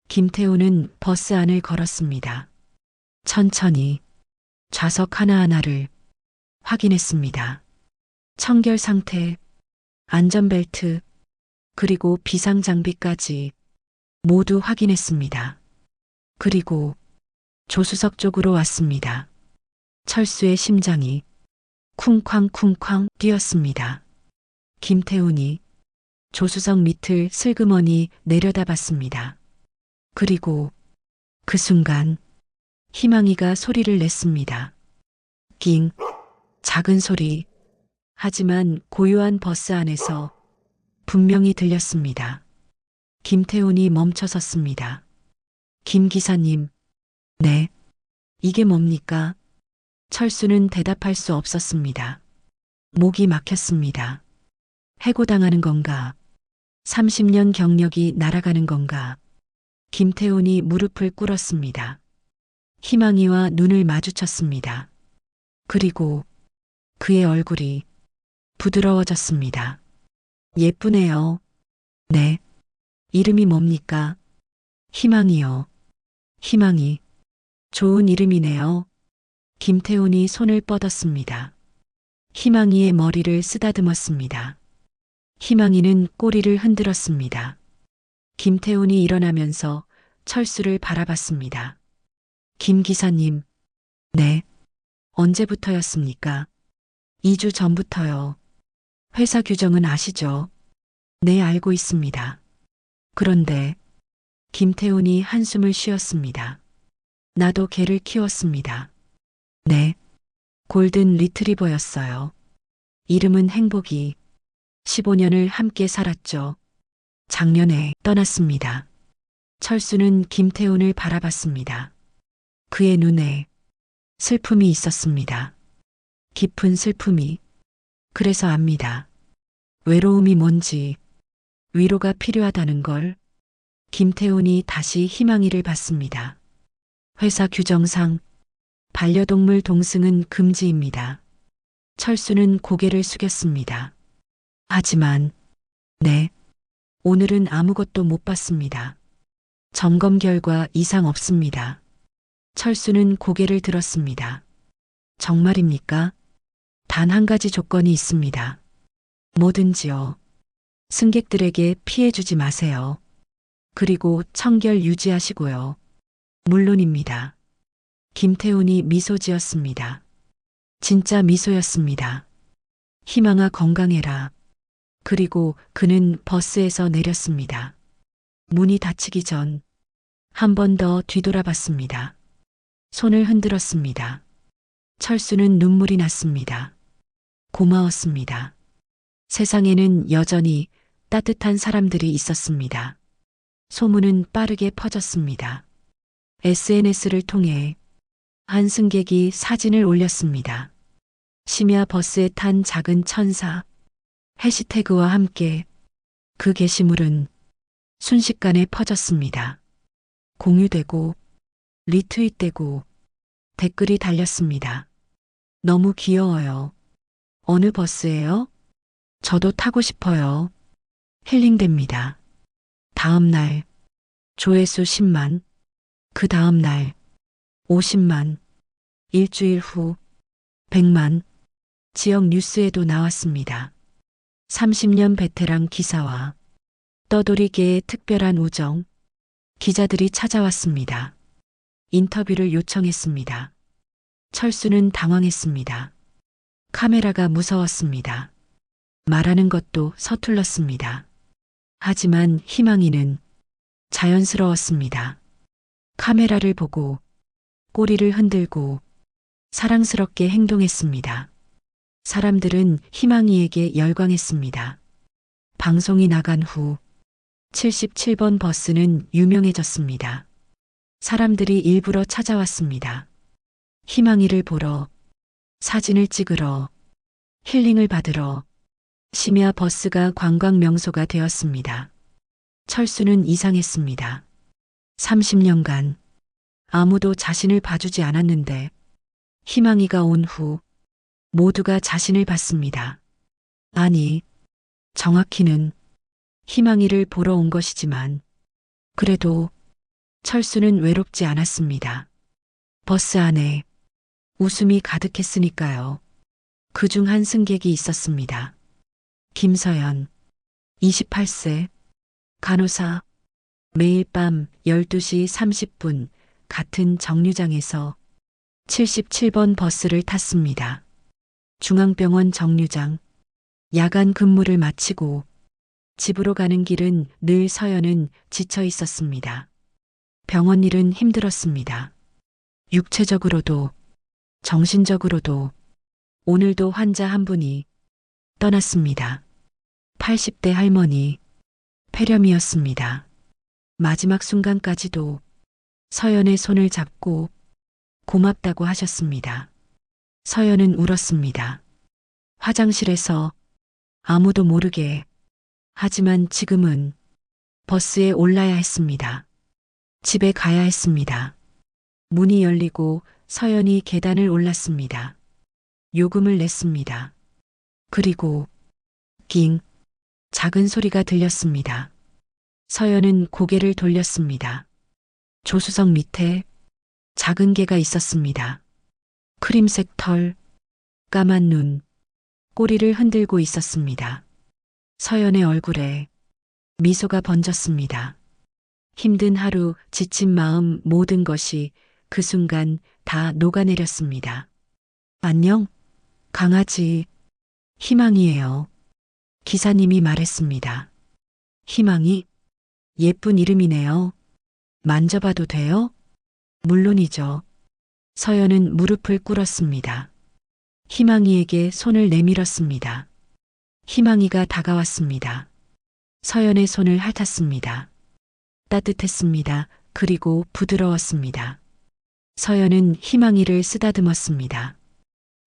김태우는 버스 안을 걸었습니다. 천천히 좌석 하나하나를 확인했습니다. 청결 상태, 안전벨트, 그리고 비상장비까지 모두 확인했습니다. 그리고 조수석 쪽으로 왔습니다. 철수의 심장이 쿵쾅쿵쾅 뛰었습니다. 김태훈이 조수석 밑을 슬그머니 내려다봤습니다. 그리고 그 순간 희망이가 소리를 냈습니다. 낑, 작은 소리. 하지만 고요한 버스 안에서 분명히 들렸습니다. 김태훈이 멈춰 섰습니다. 김 기사님, 네, 이게 뭡니까? 철수는 대답할 수 없었습니다. 목이 막혔습니다. 해고당하는 건가? 30년 경력이 날아가는 건가? 김태훈이 무릎을 꿇었습니다. 희망이와 눈을 마주쳤습니다. 그리고 그의 얼굴이 부드러워졌습니다. 예쁘네요. 네. 이름이 뭡니까? 희망이요. 희망이. 좋은 이름이네요. 김태훈이 손을 뻗었습니다. 희망이의 머리를 쓰다듬었습니다. 희망이는 꼬리를 흔들었습니다. 김태훈이 일어나면서 철수를 바라봤습니다. 김 기사님. 네. 언제부터였습니까? 2주 전부터요. 회사 규정은 아시죠? 네, 알고 있습니다. 그런데 김태훈이 한숨을 쉬었습니다. 나도 개를 키웠습니다. 네. 골든 리트리버였어요. 이름은 행복이. 15년을 함께 살았죠. 작년에 떠났습니다. 철수는 김태훈을 바라봤습니다. 그의 눈에 슬픔이 있었습니다. 깊은 슬픔이. 그래서 압니다. 외로움이 뭔지, 위로가 필요하다는 걸. 김태훈이 다시 희망이를 봤습니다. 회사 규정상 반려동물 동승은 금지입니다. 철수는 고개를 숙였습니다. 하지만, 네, 오늘은 아무것도 못 봤습니다. 점검 결과 이상 없습니다. 철수는 고개를 들었습니다. 정말입니까? 단 한 가지 조건이 있습니다. 뭐든지요. 승객들에게 피해 주지 마세요. 그리고 청결 유지하시고요. 물론입니다. 김태훈이 미소 지었습니다. 진짜 미소였습니다. 희망아 건강해라. 그리고 그는 버스에서 내렸습니다. 문이 닫히기 전 한 번 더 뒤돌아봤습니다. 손을 흔들었습니다. 철수는 눈물이 났습니다. 고마웠습니다. 세상에는 여전히 따뜻한 사람들이 있었습니다. 소문은 빠르게 퍼졌습니다. SNS를 통해 한 승객이 사진을 올렸습니다. 심야 버스에 탄 작은 천사 해시태그와 함께 그 게시물은 순식간에 퍼졌습니다. 공유되고 리트윗되고 댓글이 달렸습니다. 너무 귀여워요. 어느 버스예요? 저도 타고 싶어요. 힐링됩니다. 다음 날 조회수 10만, 그 다음 날 50만, 일주일 후 100만, 지역 뉴스에도 나왔습니다. 30년 베테랑 기사와 떠돌이계의 특별한 우정, 기자들이 찾아왔습니다. 인터뷰를 요청했습니다. 철수는 당황했습니다. 카메라가 무서웠습니다. 말하는 것도 서툴렀습니다. 하지만 희망이는 자연스러웠습니다. 카메라를 보고 꼬리를 흔들고 사랑스럽게 행동했습니다. 사람들은 희망이에게 열광했습니다. 방송이 나간 후 77번 버스는 유명해졌습니다. 사람들이 일부러 찾아왔습니다. 희망이를 보러, 사진을 찍으러, 힐링을 받으러. 심야 버스가 관광 명소가 되었습니다. 철수는 이상했습니다. 30년간 아무도 자신을 봐주지 않았는데 희망이가 온 후 모두가 자신을 봤습니다. 아니, 정확히는 희망이를 보러 온 것이지만 그래도 철수는 외롭지 않았습니다. 버스 안에 웃음이 가득했으니까요. 그중 한 승객이 있었습니다. 김서연, 28세, 간호사, 매일 밤 12시 30분 같은 정류장에서 77번 버스를 탔습니다. 중앙병원 정류장. 야간 근무를 마치고 집으로 가는 길은 늘 서연은 지쳐 있었습니다. 병원 일은 힘들었습니다. 육체적으로도 정신적으로도. 오늘도 환자 한 분이 떠났습니다. 80대 할머니, 폐렴이었습니다. 마지막 순간까지도 서연의 손을 잡고 고맙다고 하셨습니다. 서연은 울었습니다. 화장실에서 아무도 모르게. 하지만 지금은 버스에 올라야 했습니다. 집에 가야 했습니다. 문이 열리고 서연이 계단을 올랐습니다. 요금을 냈습니다. 그리고 깅 작은 소리가 들렸습니다. 서연은 고개를 돌렸습니다. 조수석 밑에 작은 개가 있었습니다. 크림색 털, 까만 눈, 꼬리를 흔들고 있었습니다. 서연의 얼굴에 미소가 번졌습니다. 힘든 하루, 지친 마음, 모든 것이 그 순간 다 녹아내렸습니다. 안녕, 강아지. 희망이에요. 기사님이 말했습니다. 희망이? 예쁜 이름이네요. 만져봐도 돼요? 물론이죠. 서연은 무릎을 꿇었습니다. 희망이에게 손을 내밀었습니다. 희망이가 다가왔습니다. 서연의 손을 핥았습니다. 따뜻했습니다. 그리고 부드러웠습니다. 서연은 희망이를 쓰다듬었습니다.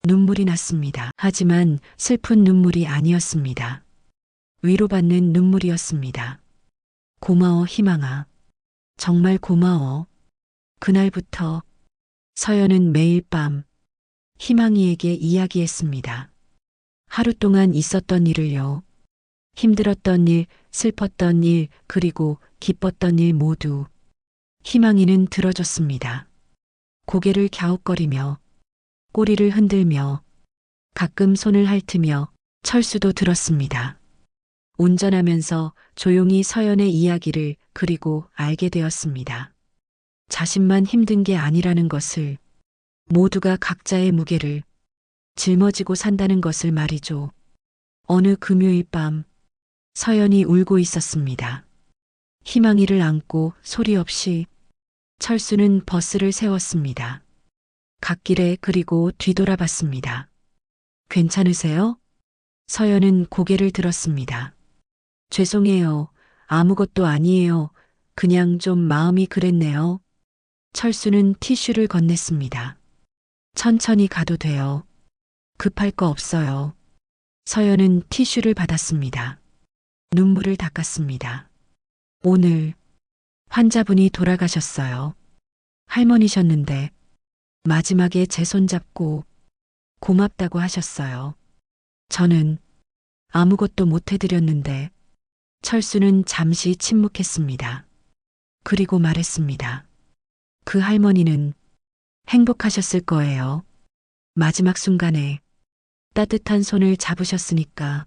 눈물이 났습니다. 하지만 슬픈 눈물이 아니었습니다. 위로받는 눈물이었습니다. 고마워, 희망아. 정말 고마워. 그날부터 서연은 매일 밤 희망이에게 이야기했습니다. 하루 동안 있었던 일을요. 힘들었던 일, 슬펐던 일, 그리고 기뻤던 일 모두. 희망이는 들어줬습니다. 고개를 갸웃거리며 꼬리를 흔들며 가끔 손을 핥으며 철수도 들었습니다. 운전하면서 조용히 서연의 이야기를 그리고 알게 되었습니다. 자신만 힘든 게 아니라는 것을, 모두가 각자의 무게를 짊어지고 산다는 것을 말이죠. 어느 금요일 밤 서연이 울고 있었습니다. 희망이를 안고 소리 없이 철수는 버스를 세웠습니다. 갓길에 그리고 뒤돌아봤습니다. 괜찮으세요? 서연은 고개를 들었습니다. 죄송해요. 아무것도 아니에요. 그냥 좀 마음이 그랬네요. 철수는 티슈를 건넸습니다. 천천히 가도 돼요. 급할 거 없어요. 서연은 티슈를 받았습니다. 눈물을 닦았습니다. 오늘 환자분이 돌아가셨어요. 할머니셨는데 마지막에 제 손 잡고 고맙다고 하셨어요. 저는 아무것도 못 해드렸는데. 철수는 잠시 침묵했습니다. 그리고 말했습니다. 그 할머니는 행복하셨을 거예요. 마지막 순간에 따뜻한 손을 잡으셨으니까.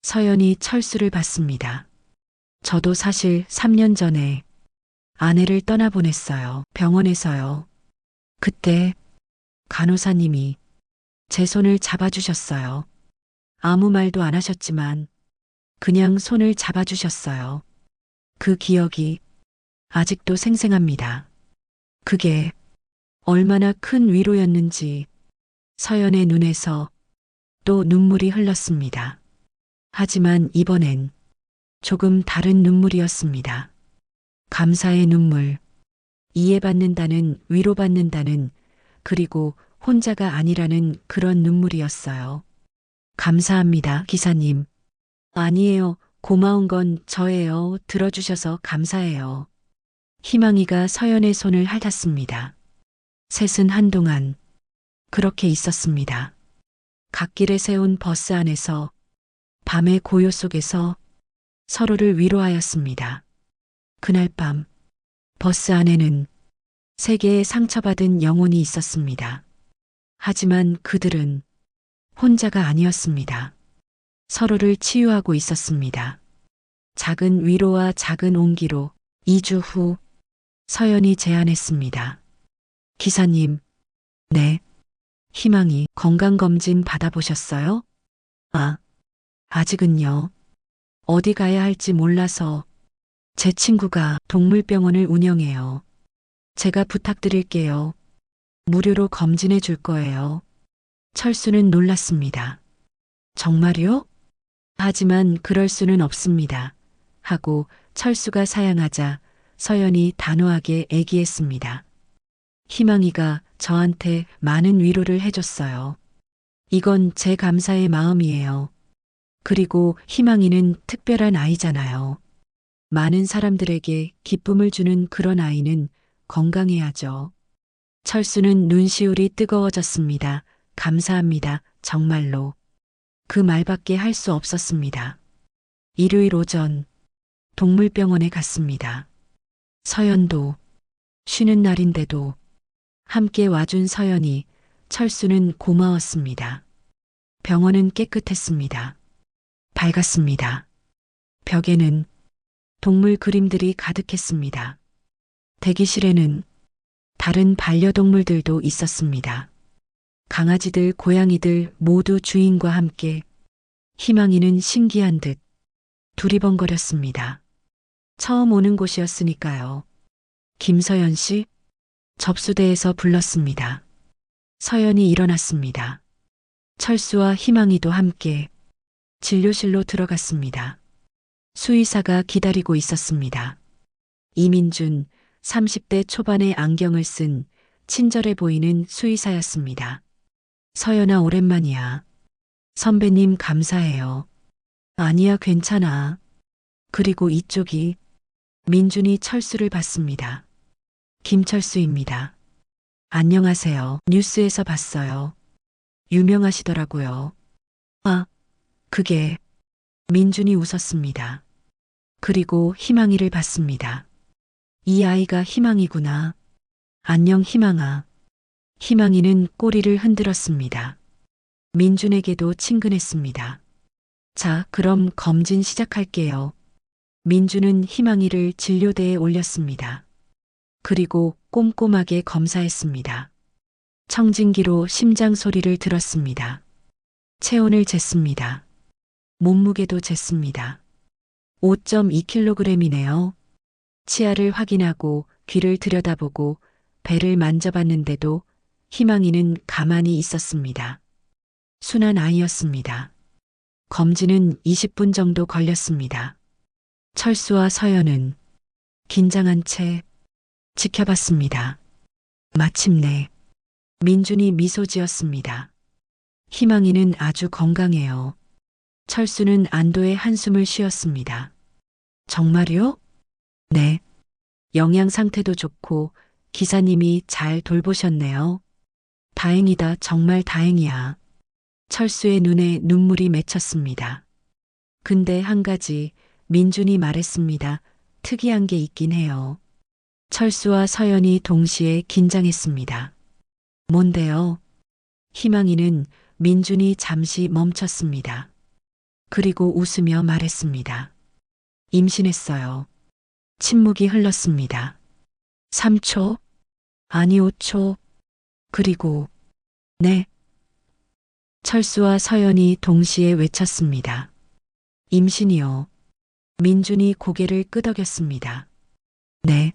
서연이 철수를 봤습니다. 저도 사실 3년 전에 아내를 떠나보냈어요. 병원에서요. 그때 간호사님이 제 손을 잡아주셨어요. 아무 말도 안 하셨지만 그냥 손을 잡아주셨어요. 그 기억이 아직도 생생합니다. 그게 얼마나 큰 위로였는지. 서연의 눈에서 또 눈물이 흘렀습니다. 하지만 이번엔 조금 다른 눈물이었습니다. 감사의 눈물, 이해받는다는, 위로받는다는, 그리고 혼자가 아니라는 그런 눈물이었어요. 감사합니다, 기사님. 아니에요. 고마운 건 저예요. 들어주셔서 감사해요. 희망이가 서연의 손을 핥았습니다. 셋은 한동안 그렇게 있었습니다. 갓길에 세운 버스 안에서, 밤의 고요 속에서 서로를 위로하였습니다. 그날 밤 버스 안에는 세 개의 상처받은 영혼이 있었습니다. 하지만 그들은 혼자가 아니었습니다. 서로를 치유하고 있었습니다. 작은 위로와 작은 온기로. 2주 후 서연이 제안했습니다. 기사님, 네. 희망이 건강검진 받아보셨어요? 아, 아직은요. 어디 가야 할지 몰라서 제 친구가 동물병원을 운영해요. 제가 부탁드릴게요. 무료로 검진해 줄 거예요. 철수는 놀랐습니다. 정말요? 하지만 그럴 수는 없습니다. 하고 철수가 사양하자 서연이 단호하게 애기했습니다. 희망이가 저한테 많은 위로를 해줬어요. 이건 제 감사의 마음이에요. 그리고 희망이는 특별한 아이잖아요. 많은 사람들에게 기쁨을 주는 그런 아이는 건강해야죠. 철수는 눈시울이 뜨거워졌습니다. 감사합니다. 정말로. 그 말밖에 할 수 없었습니다. 일요일 오전 동물병원에 갔습니다. 서연도 쉬는 날인데도 함께 와준 서연이 철수는 고마웠습니다. 병원은 깨끗했습니다. 밝았습니다. 벽에는 동물 그림들이 가득했습니다. 대기실에는 다른 반려동물들도 있었습니다. 강아지들, 고양이들 모두 주인과 함께 희망이는 신기한 듯 두리번거렸습니다. 처음 오는 곳이었으니까요. 김서연 씨? 접수대에서 불렀습니다. 서연이 일어났습니다. 철수와 희망이도 함께 진료실로 들어갔습니다. 수의사가 기다리고 있었습니다. 이민준, 30대 초반의 안경을 쓴 친절해 보이는 수의사였습니다. 서연아, 오랜만이야. 선배님 감사해요. 아니야, 괜찮아. 그리고 이쪽이 민준이 철수를 봤습니다. 김철수입니다. 안녕하세요. 뉴스에서 봤어요. 유명하시더라고요. 아, 그게 민준이 웃었습니다. 그리고 희망이를 봤습니다. 이 아이가 희망이구나. 안녕 희망아. 희망이는 꼬리를 흔들었습니다. 민준에게도 친근했습니다. 자, 그럼 검진 시작할게요. 민준은 희망이를 진료대에 올렸습니다. 그리고 꼼꼼하게 검사했습니다. 청진기로 심장 소리를 들었습니다. 체온을 쟀습니다. 몸무게도 쟀습니다. 5.2kg이네요. 치아를 확인하고 귀를 들여다보고 배를 만져봤는데도 희망이는 가만히 있었습니다. 순한 아이였습니다. 검진은 20분 정도 걸렸습니다. 철수와 서연은 긴장한 채 지켜봤습니다. 마침내 민준이 미소 지었습니다. 희망이는 아주 건강해요. 철수는 안도의 한숨을 쉬었습니다. 정말요? 네. 영양 상태도 좋고 기사님이 잘 돌보셨네요. 다행이다, 정말 다행이야. 철수의 눈에 눈물이 맺혔습니다. 근데 한 가지 민준이 말했습니다. 특이한 게 있긴 해요. 철수와 서연이 동시에 긴장했습니다. 뭔데요? 희망이는 민준이 잠시 멈췄습니다. 그리고 웃으며 말했습니다. 임신했어요. 침묵이 흘렀습니다. 3초? 아니 5초. 그리고 네. 철수와 서연이 동시에 외쳤습니다. 임신이요. 민준이 고개를 끄덕였습니다. 네.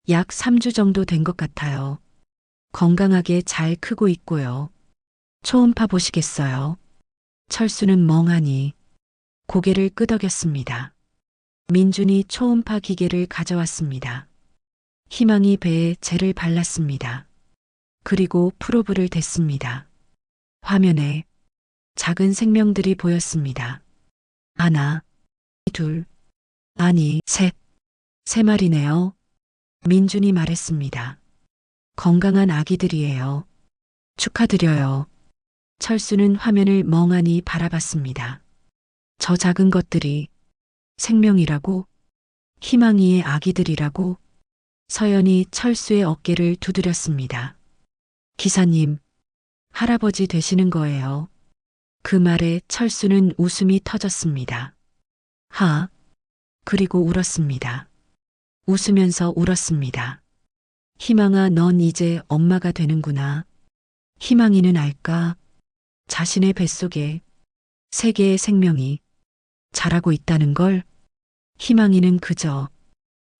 약 3주 정도 된 것 같아요. 건강하게 잘 크고 있고요. 초음파 보시겠어요? 철수는 멍하니 고개를 끄덕였습니다. 민준이 초음파 기계를 가져왔습니다. 희망이 배에 젤을 발랐습니다. 그리고 프로브를 댔습니다. 화면에 작은 생명들이 보였습니다. 하나, 둘, 아니, 셋. 3마리네요. 민준이 말했습니다. 건강한 아기들이에요. 축하드려요. 철수는 화면을 멍하니 바라봤습니다. 저 작은 것들이 생명이라고? 희망이의 아기들이라고? 서연이 철수의 어깨를 두드렸습니다. 기사님, 할아버지 되시는 거예요. 그 말에 철수는 웃음이 터졌습니다. 하, 그리고 울었습니다. 웃으면서 울었습니다. 희망아, 넌 이제 엄마가 되는구나. 희망이는 알까? 자신의 뱃속에 세 개의 생명이 자라고 있다는 걸. 희망이는 그저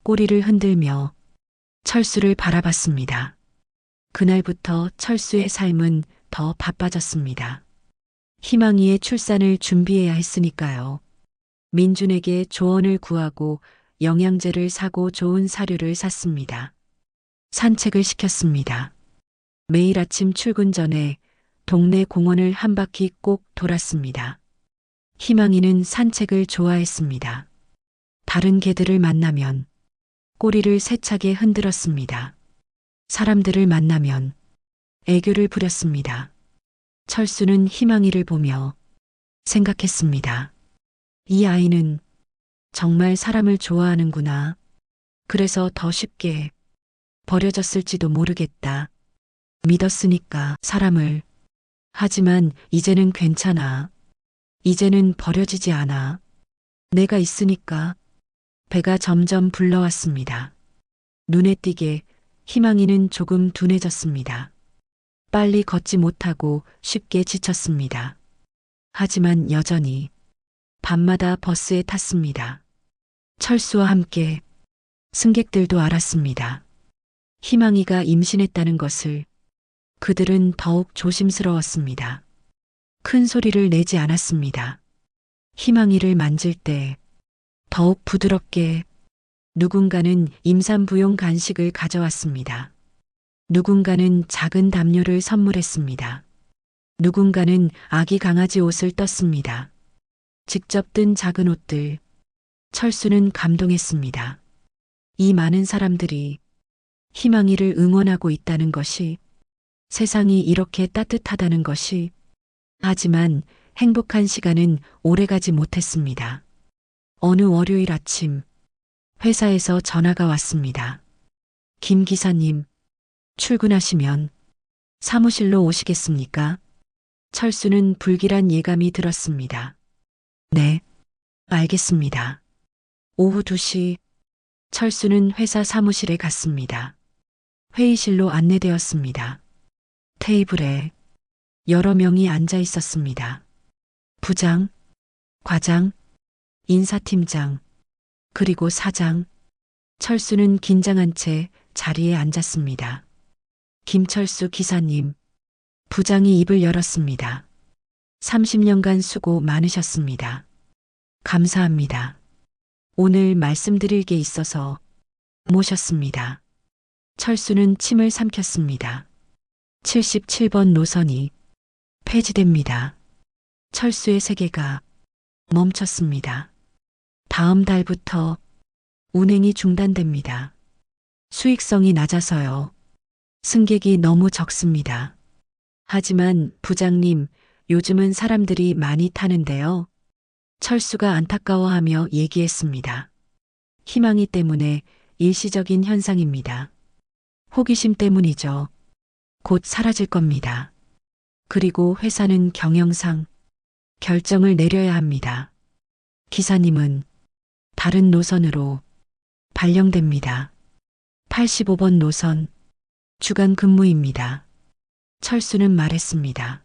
꼬리를 흔들며 철수를 바라봤습니다. 그날부터 철수의 삶은 더 바빠졌습니다. 희망이의 출산을 준비해야 했으니까요. 민준에게 조언을 구하고 영양제를 사고 좋은 사료를 샀습니다. 산책을 시켰습니다. 매일 아침 출근 전에 동네 공원을 한 바퀴 꼭 돌았습니다. 희망이는 산책을 좋아했습니다. 다른 개들을 만나면 꼬리를 세차게 흔들었습니다. 사람들을 만나면 애교를 부렸습니다. 철수는 희망이를 보며 생각했습니다. 이 아이는 정말 사람을 좋아하는구나. 그래서 더 쉽게 버려졌을지도 모르겠다. 믿었으니까 사람을. 하지만 이제는 괜찮아. 이제는 버려지지 않아. 내가 있으니까. 배가 점점 불러왔습니다. 눈에 띄게 희망이는 조금 둔해졌습니다. 빨리 걷지 못하고 쉽게 지쳤습니다. 하지만 여전히 밤마다 버스에 탔습니다. 철수와 함께 승객들도 알았습니다. 희망이가 임신했다는 것을. 그들은 더욱 조심스러웠습니다. 큰 소리를 내지 않았습니다. 희망이를 만질 때 더욱 부드럽게. 누군가는 임산부용 간식을 가져왔습니다. 누군가는 작은 담요를 선물했습니다. 누군가는 아기 강아지 옷을 떴습니다. 직접 뜬 작은 옷들. 철수는 감동했습니다. 이 많은 사람들이 희망이를 응원하고 있다는 것이, 세상이 이렇게 따뜻하다는 것이. 하지만 행복한 시간은 오래가지 못했습니다. 어느 월요일 아침, 회사에서 전화가 왔습니다. 김 기사님, 출근하시면 사무실로 오시겠습니까? 철수는 불길한 예감이 들었습니다. 네, 알겠습니다. 오후 2시, 철수는 회사 사무실에 갔습니다. 회의실로 안내되었습니다. 테이블에 여러 명이 앉아 있었습니다. 부장, 과장, 인사팀장, 그리고 사장. 철수는 긴장한 채 자리에 앉았습니다. 김철수 기사님, 부장이 입을 열었습니다. 30년간 수고 많으셨습니다. 감사합니다. 오늘 말씀드릴 게 있어서 모셨습니다. 철수는 침을 삼켰습니다. 77번 노선이 폐지됩니다. 철수의 세계가 멈췄습니다. 다음 달부터 운행이 중단됩니다. 수익성이 낮아서요. 승객이 너무 적습니다. 하지만 부장님, 요즘은 사람들이 많이 타는데요. 철수가 안타까워하며 얘기했습니다. 희망이 때문에 일시적인 현상입니다. 호기심 때문이죠. 곧 사라질 겁니다. 그리고 회사는 경영상 결정을 내려야 합니다. 기사님은 다른 노선으로 발령됩니다. 85번 노선 주간 근무입니다. 철수는 말했습니다.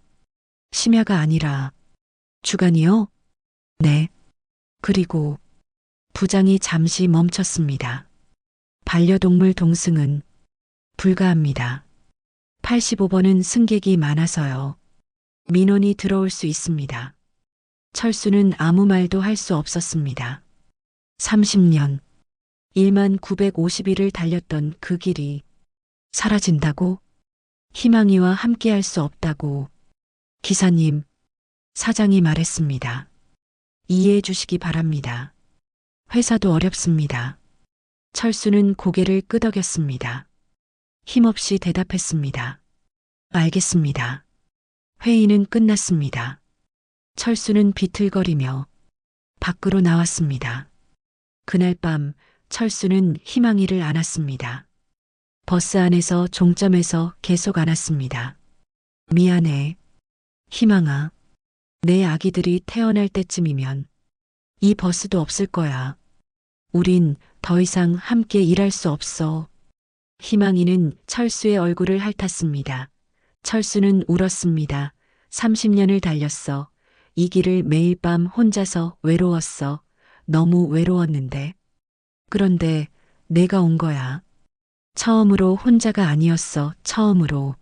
심야가 아니라 주간이요? 네. 그리고 부장이 잠시 멈췄습니다. 반려동물 동승은 불가합니다. 85번은 승객이 많아서요. 민원이 들어올 수 있습니다. 철수는 아무 말도 할 수 없었습니다. 30년, 1만 950일을 달렸던 그 길이 사라진다고? 희망이와 함께할 수 없다고. 기사님, 사장이 말했습니다. 이해해 주시기 바랍니다. 회사도 어렵습니다. 철수는 고개를 끄덕였습니다. 힘없이 대답했습니다. 알겠습니다. 회의는 끝났습니다. 철수는 비틀거리며 밖으로 나왔습니다. 그날 밤 철수는 희망이를 안았습니다. 버스 안에서 종점에서 계속 안았습니다. 미안해. 희망아. 내 아기들이 태어날 때쯤이면 이 버스도 없을 거야. 우린 더 이상 함께 일할 수 없어. 희망이는 철수의 얼굴을 핥았습니다. 철수는 울었습니다. 30년을 달렸어. 이 길을 매일 밤 혼자서 외로웠어. 너무 외로웠는데. 그런데 내가 온 거야. 처음으로 혼자가 아니었어. 처음으로.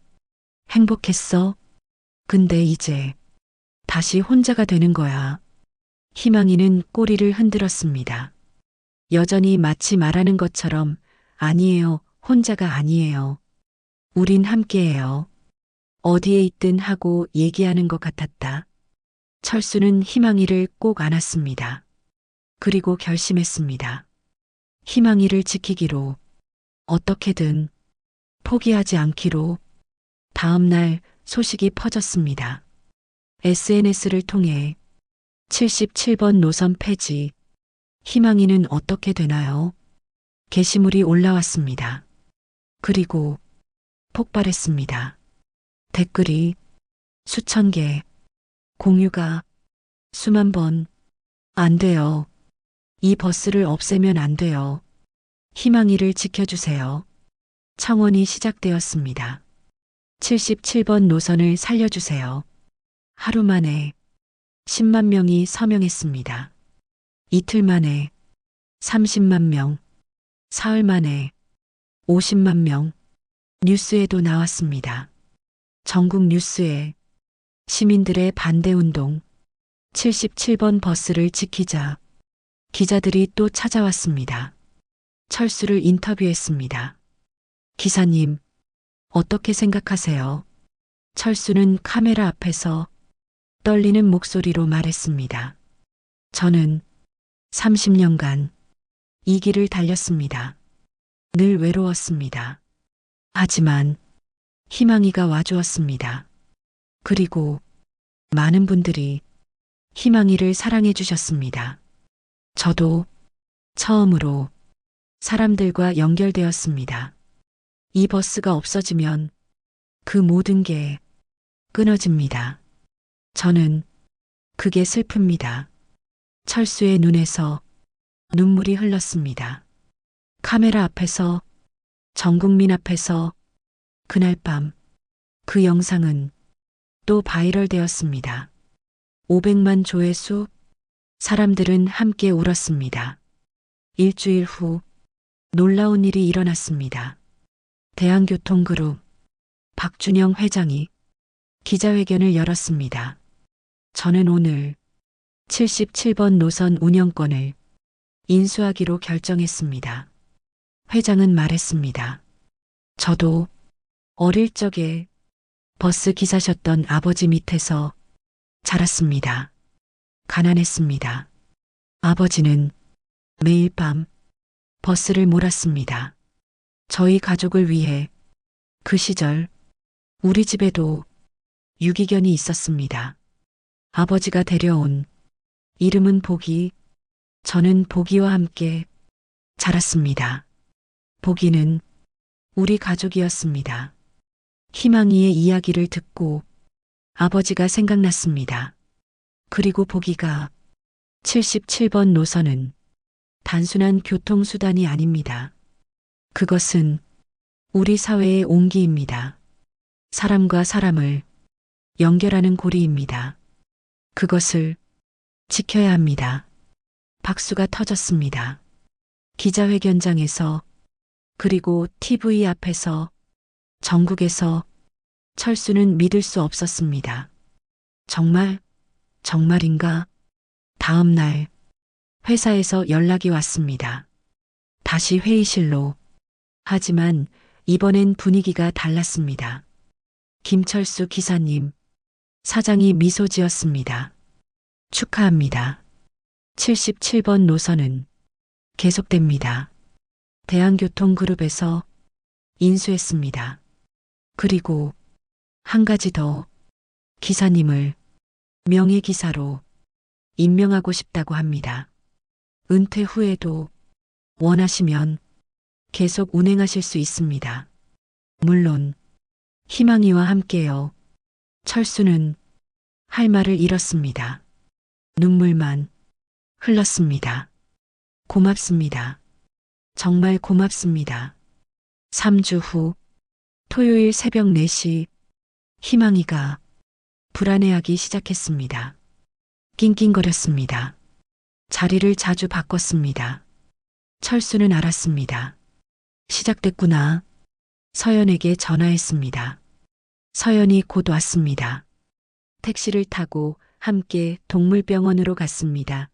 행복했어. 근데 이제 다시 혼자가 되는 거야. 희망이는 꼬리를 흔들었습니다. 여전히 마치 말하는 것처럼 아니에요. 혼자가 아니에요. 우린 함께해요. 어디에 있든 하고 얘기하는 것 같았다. 철수는 희망이를 꼭 안았습니다. 그리고 결심했습니다. 희망이를 지키기로, 어떻게든 포기하지 않기로. 다음 날 소식이 퍼졌습니다. SNS를 통해 77번 노선 폐지. 희망이는 어떻게 되나요? 게시물이 올라왔습니다. 그리고 폭발했습니다. 댓글이 수천 개, 공유가 수만 번. 안 돼요. 이 버스를 없애면 안 돼요. 희망이를 지켜주세요. 청원이 시작되었습니다. 77번 노선을 살려주세요. 하루 만에 10만 명이 서명했습니다. 이틀 만에 30만 명, 사흘 만에 50만 명, 뉴스에도 나왔습니다. 전국 뉴스에 시민들의 반대운동, 77번 버스를 지키자. 기자들이 또 찾아왔습니다. 철수를 인터뷰했습니다. 기사님, 어떻게 생각하세요? 철수는 카메라 앞에서 떨리는 목소리로 말했습니다. 저는 30년간 이 길을 달렸습니다. 늘 외로웠습니다. 하지만 희망이가 와주었습니다. 그리고 많은 분들이 희망이를 사랑해 주셨습니다. 저도 처음으로 사람들과 연결되었습니다. 이 버스가 없어지면 그 모든 게 끊어집니다. 저는 그게 슬픕니다. 철수의 눈에서 눈물이 흘렀습니다. 카메라 앞에서, 전 국민 앞에서 그날 밤 그 영상은 또 바이럴 되었습니다. 500만 조회수, 사람들은 함께 울었습니다. 일주일 후 놀라운 일이 일어났습니다. 대한교통그룹 박준영 회장이 기자회견을 열었습니다. 저는 오늘 77번 노선 운영권을 인수하기로 결정했습니다. 회장은 말했습니다. 저도 어릴 적에 버스 기사셨던 아버지 밑에서 자랐습니다. 가난했습니다. 아버지는 매일 밤 버스를 몰았습니다. 저희 가족을 위해. 그 시절 우리 집에도 유기견이 있었습니다. 아버지가 데려온 이름은 보기. 저는 보기와 함께 자랐습니다. 보기는 우리 가족이었습니다. 희망이의 이야기를 듣고 아버지가 생각났습니다. 그리고 보기가 77번 노선은 단순한 교통수단이 아닙니다. 그것은 우리 사회의 온기입니다. 사람과 사람을 연결하는 고리입니다. 그것을 지켜야 합니다. 박수가 터졌습니다. 기자회견장에서, 그리고 TV 앞에서, 전국에서. 철수는 믿을 수 없었습니다. 정말인가? 다음 날 회사에서 연락이 왔습니다. 다시 회의실로. 하지만 이번엔 분위기가 달랐습니다. 김철수 기사님, 사장이 미소 지었습니다. 축하합니다. 77번 노선은 계속됩니다. 대한교통그룹에서 인수했습니다. 그리고 한 가지 더, 기사님을 명예기사로 임명하고 싶다고 합니다. 은퇴 후에도 원하시면 계속 운행하실 수 있습니다. 물론 희망이와 함께요. 철수는 할 말을 잃었습니다. 눈물만 흘렀습니다. 고맙습니다. 정말 고맙습니다. 3주 후 토요일 새벽 4시 희망이가 불안해하기 시작했습니다. 낑낑거렸습니다. 자리를 자주 바꿨습니다. 철수는 알았습니다. 시작됐구나. 서연에게 전화했습니다. 서연이 곧 왔습니다. 택시를 타고 함께 동물병원으로 갔습니다.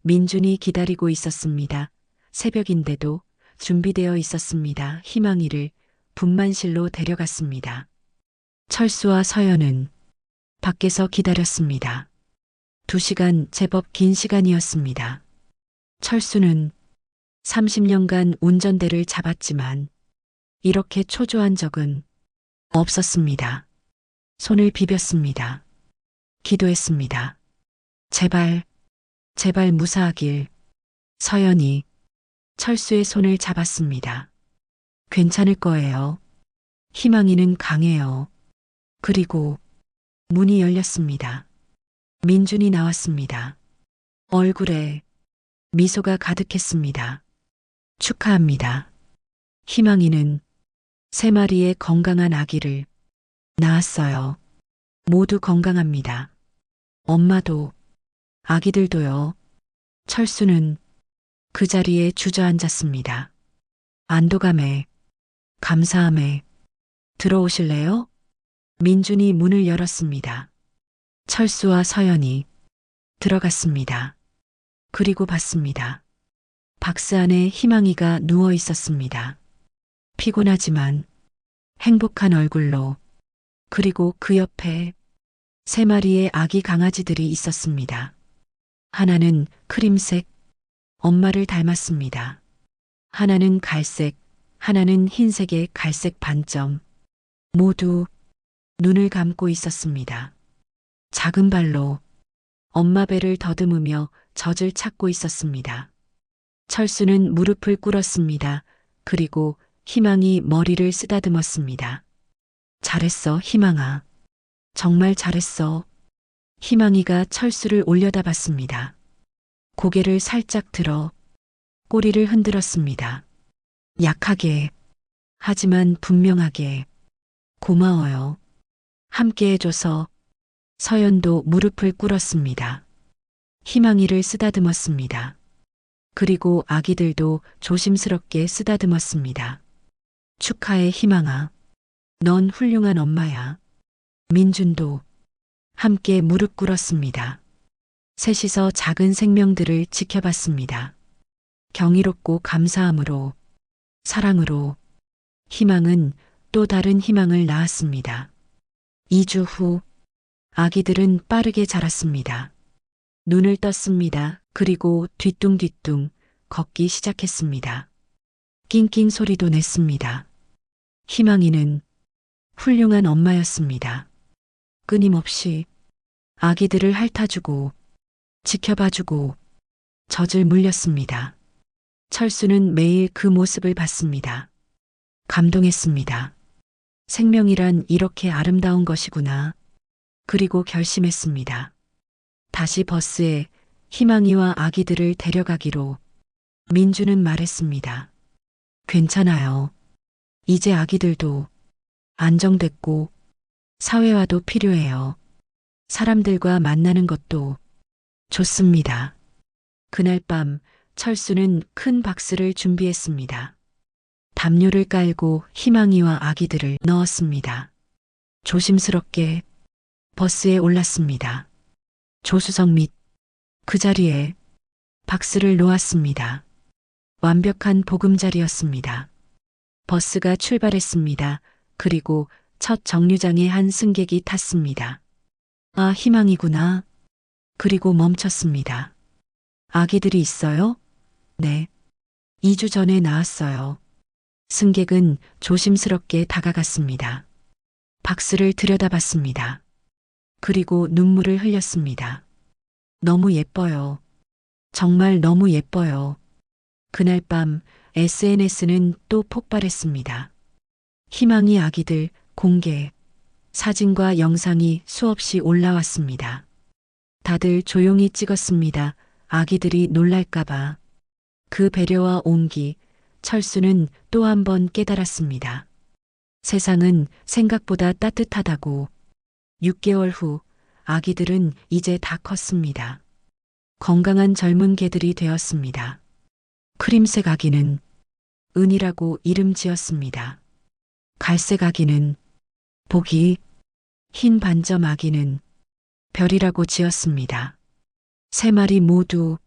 민준이 기다리고 있었습니다. 새벽인데도 준비되어 있었습니다. 희망이를 분만실로 데려갔습니다. 철수와 서연은 밖에서 기다렸습니다. 2시간 제법 긴 시간이었습니다. 철수는 30년간 운전대를 잡았지만 이렇게 초조한 적은 없었습니다. 손을 비볐습니다. 기도했습니다. 제발, 제발 무사하길. 서연이 철수의 손을 잡았습니다. 괜찮을 거예요. 희망이는 강해요. 그리고 문이 열렸습니다. 민준이 나왔습니다. 얼굴에 미소가 가득했습니다. 축하합니다. 희망이는 3마리의 건강한 아기를 낳았어요. 모두 건강합니다. 엄마도, 아기들도요. 철수는 그 자리에 주저앉았습니다. 안도감에, 감사함에, 들어오실래요? 민준이 문을 열었습니다. 철수와 서연이 들어갔습니다. 그리고 봤습니다. 박스 안에 희망이가 누워 있었습니다. 피곤하지만 행복한 얼굴로. 그리고 그 옆에 3마리의 아기 강아지들이 있었습니다. 하나는 크림색, 엄마를 닮았습니다. 하나는 갈색, 하나는 흰색의 갈색 반점. 모두 눈을 감고 있었습니다. 작은 발로 엄마 배를 더듬으며 젖을 찾고 있었습니다. 철수는 무릎을 꿇었습니다. 그리고 희망이 머리를 쓰다듬었습니다. 잘했어, 희망아. 정말 잘했어. 희망이가 철수를 올려다봤습니다. 고개를 살짝 들어 꼬리를 흔들었습니다. 약하게, 하지만 분명하게. 고마워요. 함께 해줘서. 서연도 무릎을 꿇었습니다. 희망이를 쓰다듬었습니다. 그리고 아기들도 조심스럽게 쓰다듬었습니다. 축하해, 희망아. 넌 훌륭한 엄마야. 민준도 함께 무릎 꿇었습니다. 셋이서 작은 생명들을 지켜봤습니다. 경이롭고 감사함으로, 사랑으로, 희망은 또 다른 희망을 낳았습니다. 2주 후, 아기들은 빠르게 자랐습니다. 눈을 떴습니다. 그리고 뒤뚱뒤뚱 걷기 시작했습니다. 낑낑 소리도 냈습니다. 희망이는 훌륭한 엄마였습니다. 끊임없이 아기들을 핥아주고 지켜봐주고 젖을 물렸습니다. 철수는 매일 그 모습을 봤습니다. 감동했습니다. 생명이란 이렇게 아름다운 것이구나. 그리고 결심했습니다. 다시 버스에 희망이와 아기들을 데려가기로. 민주는 말했습니다. 괜찮아요. 이제 아기들도 안정됐고 사회화도 필요해요. 사람들과 만나는 것도 좋습니다. 그날 밤 철수는 큰 박스를 준비했습니다. 담요를 깔고 희망이와 아기들을 넣었습니다. 조심스럽게 버스에 올랐습니다. 조수석 밑 그 자리에 박스를 놓았습니다. 완벽한 보금자리였습니다. 버스가 출발했습니다. 그리고 첫 정류장에 한 승객이 탔습니다. 아, 희망이구나. 그리고 멈췄습니다. 아기들이 있어요? 네. 2주 전에 낳았어요. 승객은 조심스럽게 다가갔습니다. 박스를 들여다봤습니다. 그리고 눈물을 흘렸습니다. 너무 예뻐요. 정말 너무 예뻐요. 그날 밤 SNS는 또 폭발했습니다. 희망이 아기들 공개, 사진과 영상이 수없이 올라왔습니다. 다들 조용히 찍었습니다. 아기들이 놀랄까봐. 그 배려와 온기, 철수는 또 한 번 깨달았습니다. 세상은 생각보다 따뜻하다고. 6개월 후 아기들은 이제 다 컸습니다. 건강한 젊은 개들이 되었습니다. 크림색 아기는 은이라고 이름 지었습니다. 갈색 아기는 복이, 흰 반점 아기는 별이라고 지었습니다. 세 마리 모두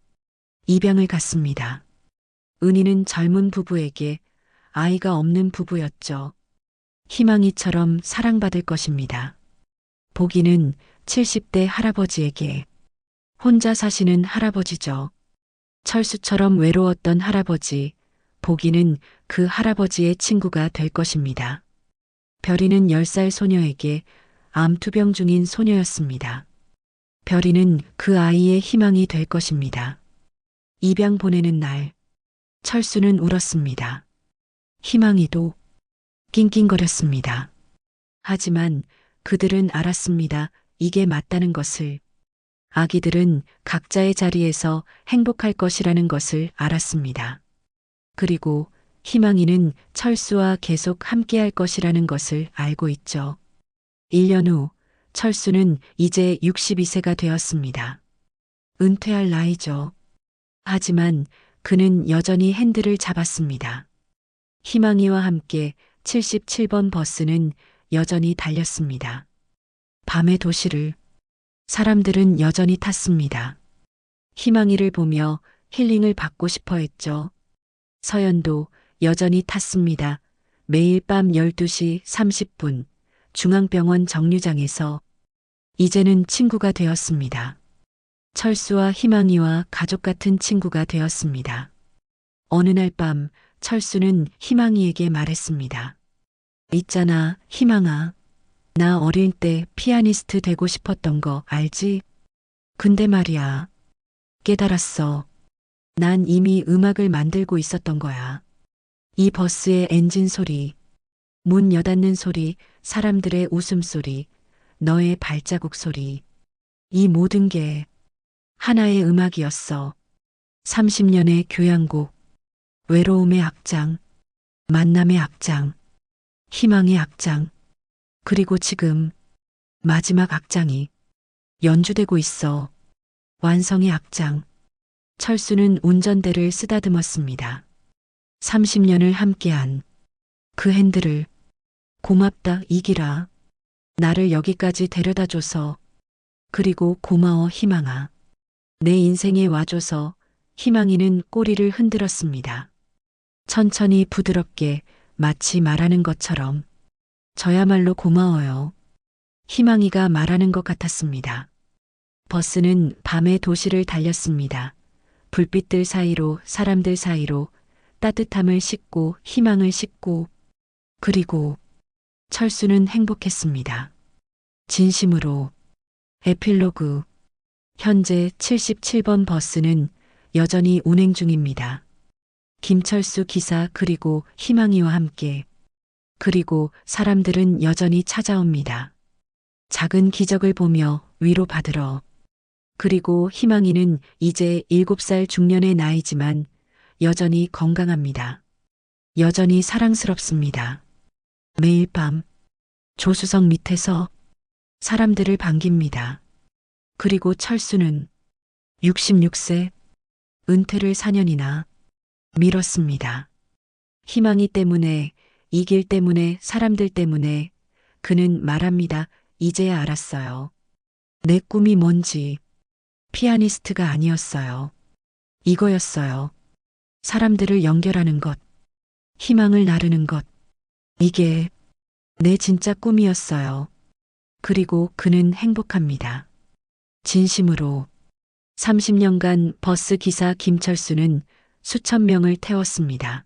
입양을 갔습니다. 은희는 젊은 부부에게 아이가 없는 부부였죠. 희망이처럼 사랑받을 것입니다. 복이는 70대 할아버지에게 혼자 사시는 할아버지죠. 철수처럼 외로웠던 할아버지, 복이는 그 할아버지의 친구가 될 것입니다. 별이는 10살 소녀에게 암투병 중인 소녀였습니다. 별이는 그 아이의 희망이 될 것입니다. 입양 보내는 날, 철수는 울었습니다. 희망이도 낑낑거렸습니다. 하지만 그들은 알았습니다. 이게 맞다는 것을. 아기들은 각자의 자리에서 행복할 것이라는 것을 알았습니다. 그리고 희망이는 철수와 계속 함께할 것이라는 것을 알고 있죠. 1년 후 철수는 이제 62세가 되었습니다. 은퇴할 나이죠. 하지만 그는 여전히 핸들을 잡았습니다. 희망이와 함께 77번 버스는 여전히 달렸습니다. 밤의 도시를 사람들은 여전히 탔습니다. 희망이를 보며 힐링을 받고 싶어 했죠. 서연도 여전히 탔습니다. 매일 밤 12시 30분 중앙병원 정류장에서 이제는 친구가 되었습니다. 철수와 희망이와 가족 같은 친구가 되었습니다. 어느 날 밤 철수는 희망이에게 말했습니다. 있잖아, 희망아. 나 어릴 때 피아니스트 되고 싶었던 거 알지? 근데 말이야. 깨달았어. 난 이미 음악을 만들고 있었던 거야. 이 버스의 엔진 소리, 문 여닫는 소리, 사람들의 웃음소리, 너의 발자국 소리. 이 모든 게 하나의 음악이었어. 30년의 교향곡, 외로움의 악장, 만남의 악장, 희망의 악장, 그리고 지금 마지막 악장이 연주되고 있어. 완성의 악장. 철수는 운전대를 쓰다듬었습니다. 30년을 함께한 그 핸들을 고맙다 이기라. 나를 여기까지 데려다줘서. 그리고 고마워 희망아. 내 인생에 와줘서. 희망이는 꼬리를 흔들었습니다. 천천히 부드럽게 마치 말하는 것처럼. 저야말로 고마워요. 희망이가 말하는 것 같았습니다. 버스는 밤의 도시를 달렸습니다. 불빛들 사이로 사람들 사이로 따뜻함을 싣고 희망을 싣고 그리고 철수는 행복했습니다. 진심으로. 에필로그. 현재 77번 버스는 여전히 운행 중입니다. 김철수 기사 그리고 희망이와 함께. 그리고 사람들은 여전히 찾아옵니다. 작은 기적을 보며 위로받으러. 그리고 희망이는 이제 7살 중년의 나이지만 여전히 건강합니다. 여전히 사랑스럽습니다. 매일 밤 조수석 밑에서 사람들을 반깁니다. 그리고 철수는 66세 은퇴를 4년이나 미뤘습니다. 희망이 때문에, 이 길 때문에, 사람들 때문에 그는 말합니다. 이제야 알았어요. 내 꿈이 뭔지. 피아니스트가 아니었어요. 이거였어요. 사람들을 연결하는 것, 희망을 나르는 것. 이게 내 진짜 꿈이었어요. 그리고 그는 행복합니다. 진심으로. 30년간 버스 기사 김철수는 수천 명을 태웠습니다.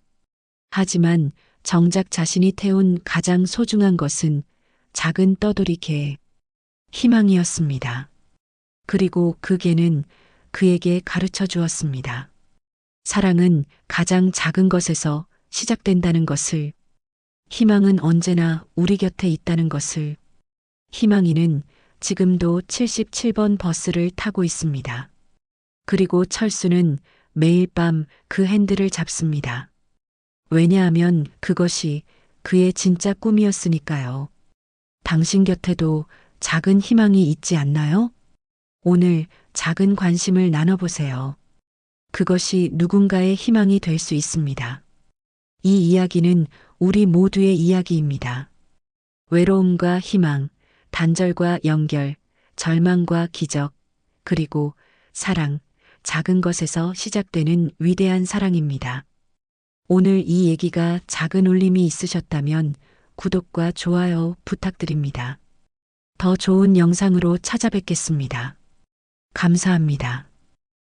하지만 정작 자신이 태운 가장 소중한 것은 작은 떠돌이 개, 희망이었습니다. 그리고 그 개는 그에게 가르쳐 주었습니다. 사랑은 가장 작은 것에서 시작된다는 것을, 희망은 언제나 우리 곁에 있다는 것을. 희망이는 지금도 77번 버스를 타고 있습니다. 그리고 철수는 매일 밤 그 핸들을 잡습니다. 왜냐하면 그것이 그의 진짜 꿈이었으니까요. 당신 곁에도 작은 희망이 있지 않나요? 오늘 작은 관심을 나눠보세요. 그것이 누군가의 희망이 될 수 있습니다. 이 이야기는 우리 모두의 이야기입니다. 외로움과 희망, 단절과 연결, 절망과 기적, 그리고 사랑, 작은 것에서 시작되는 위대한 사랑입니다. 오늘 이 얘기가 작은 울림이 있으셨다면 구독과 좋아요 부탁드립니다. 더 좋은 영상으로 찾아뵙겠습니다. 감사합니다.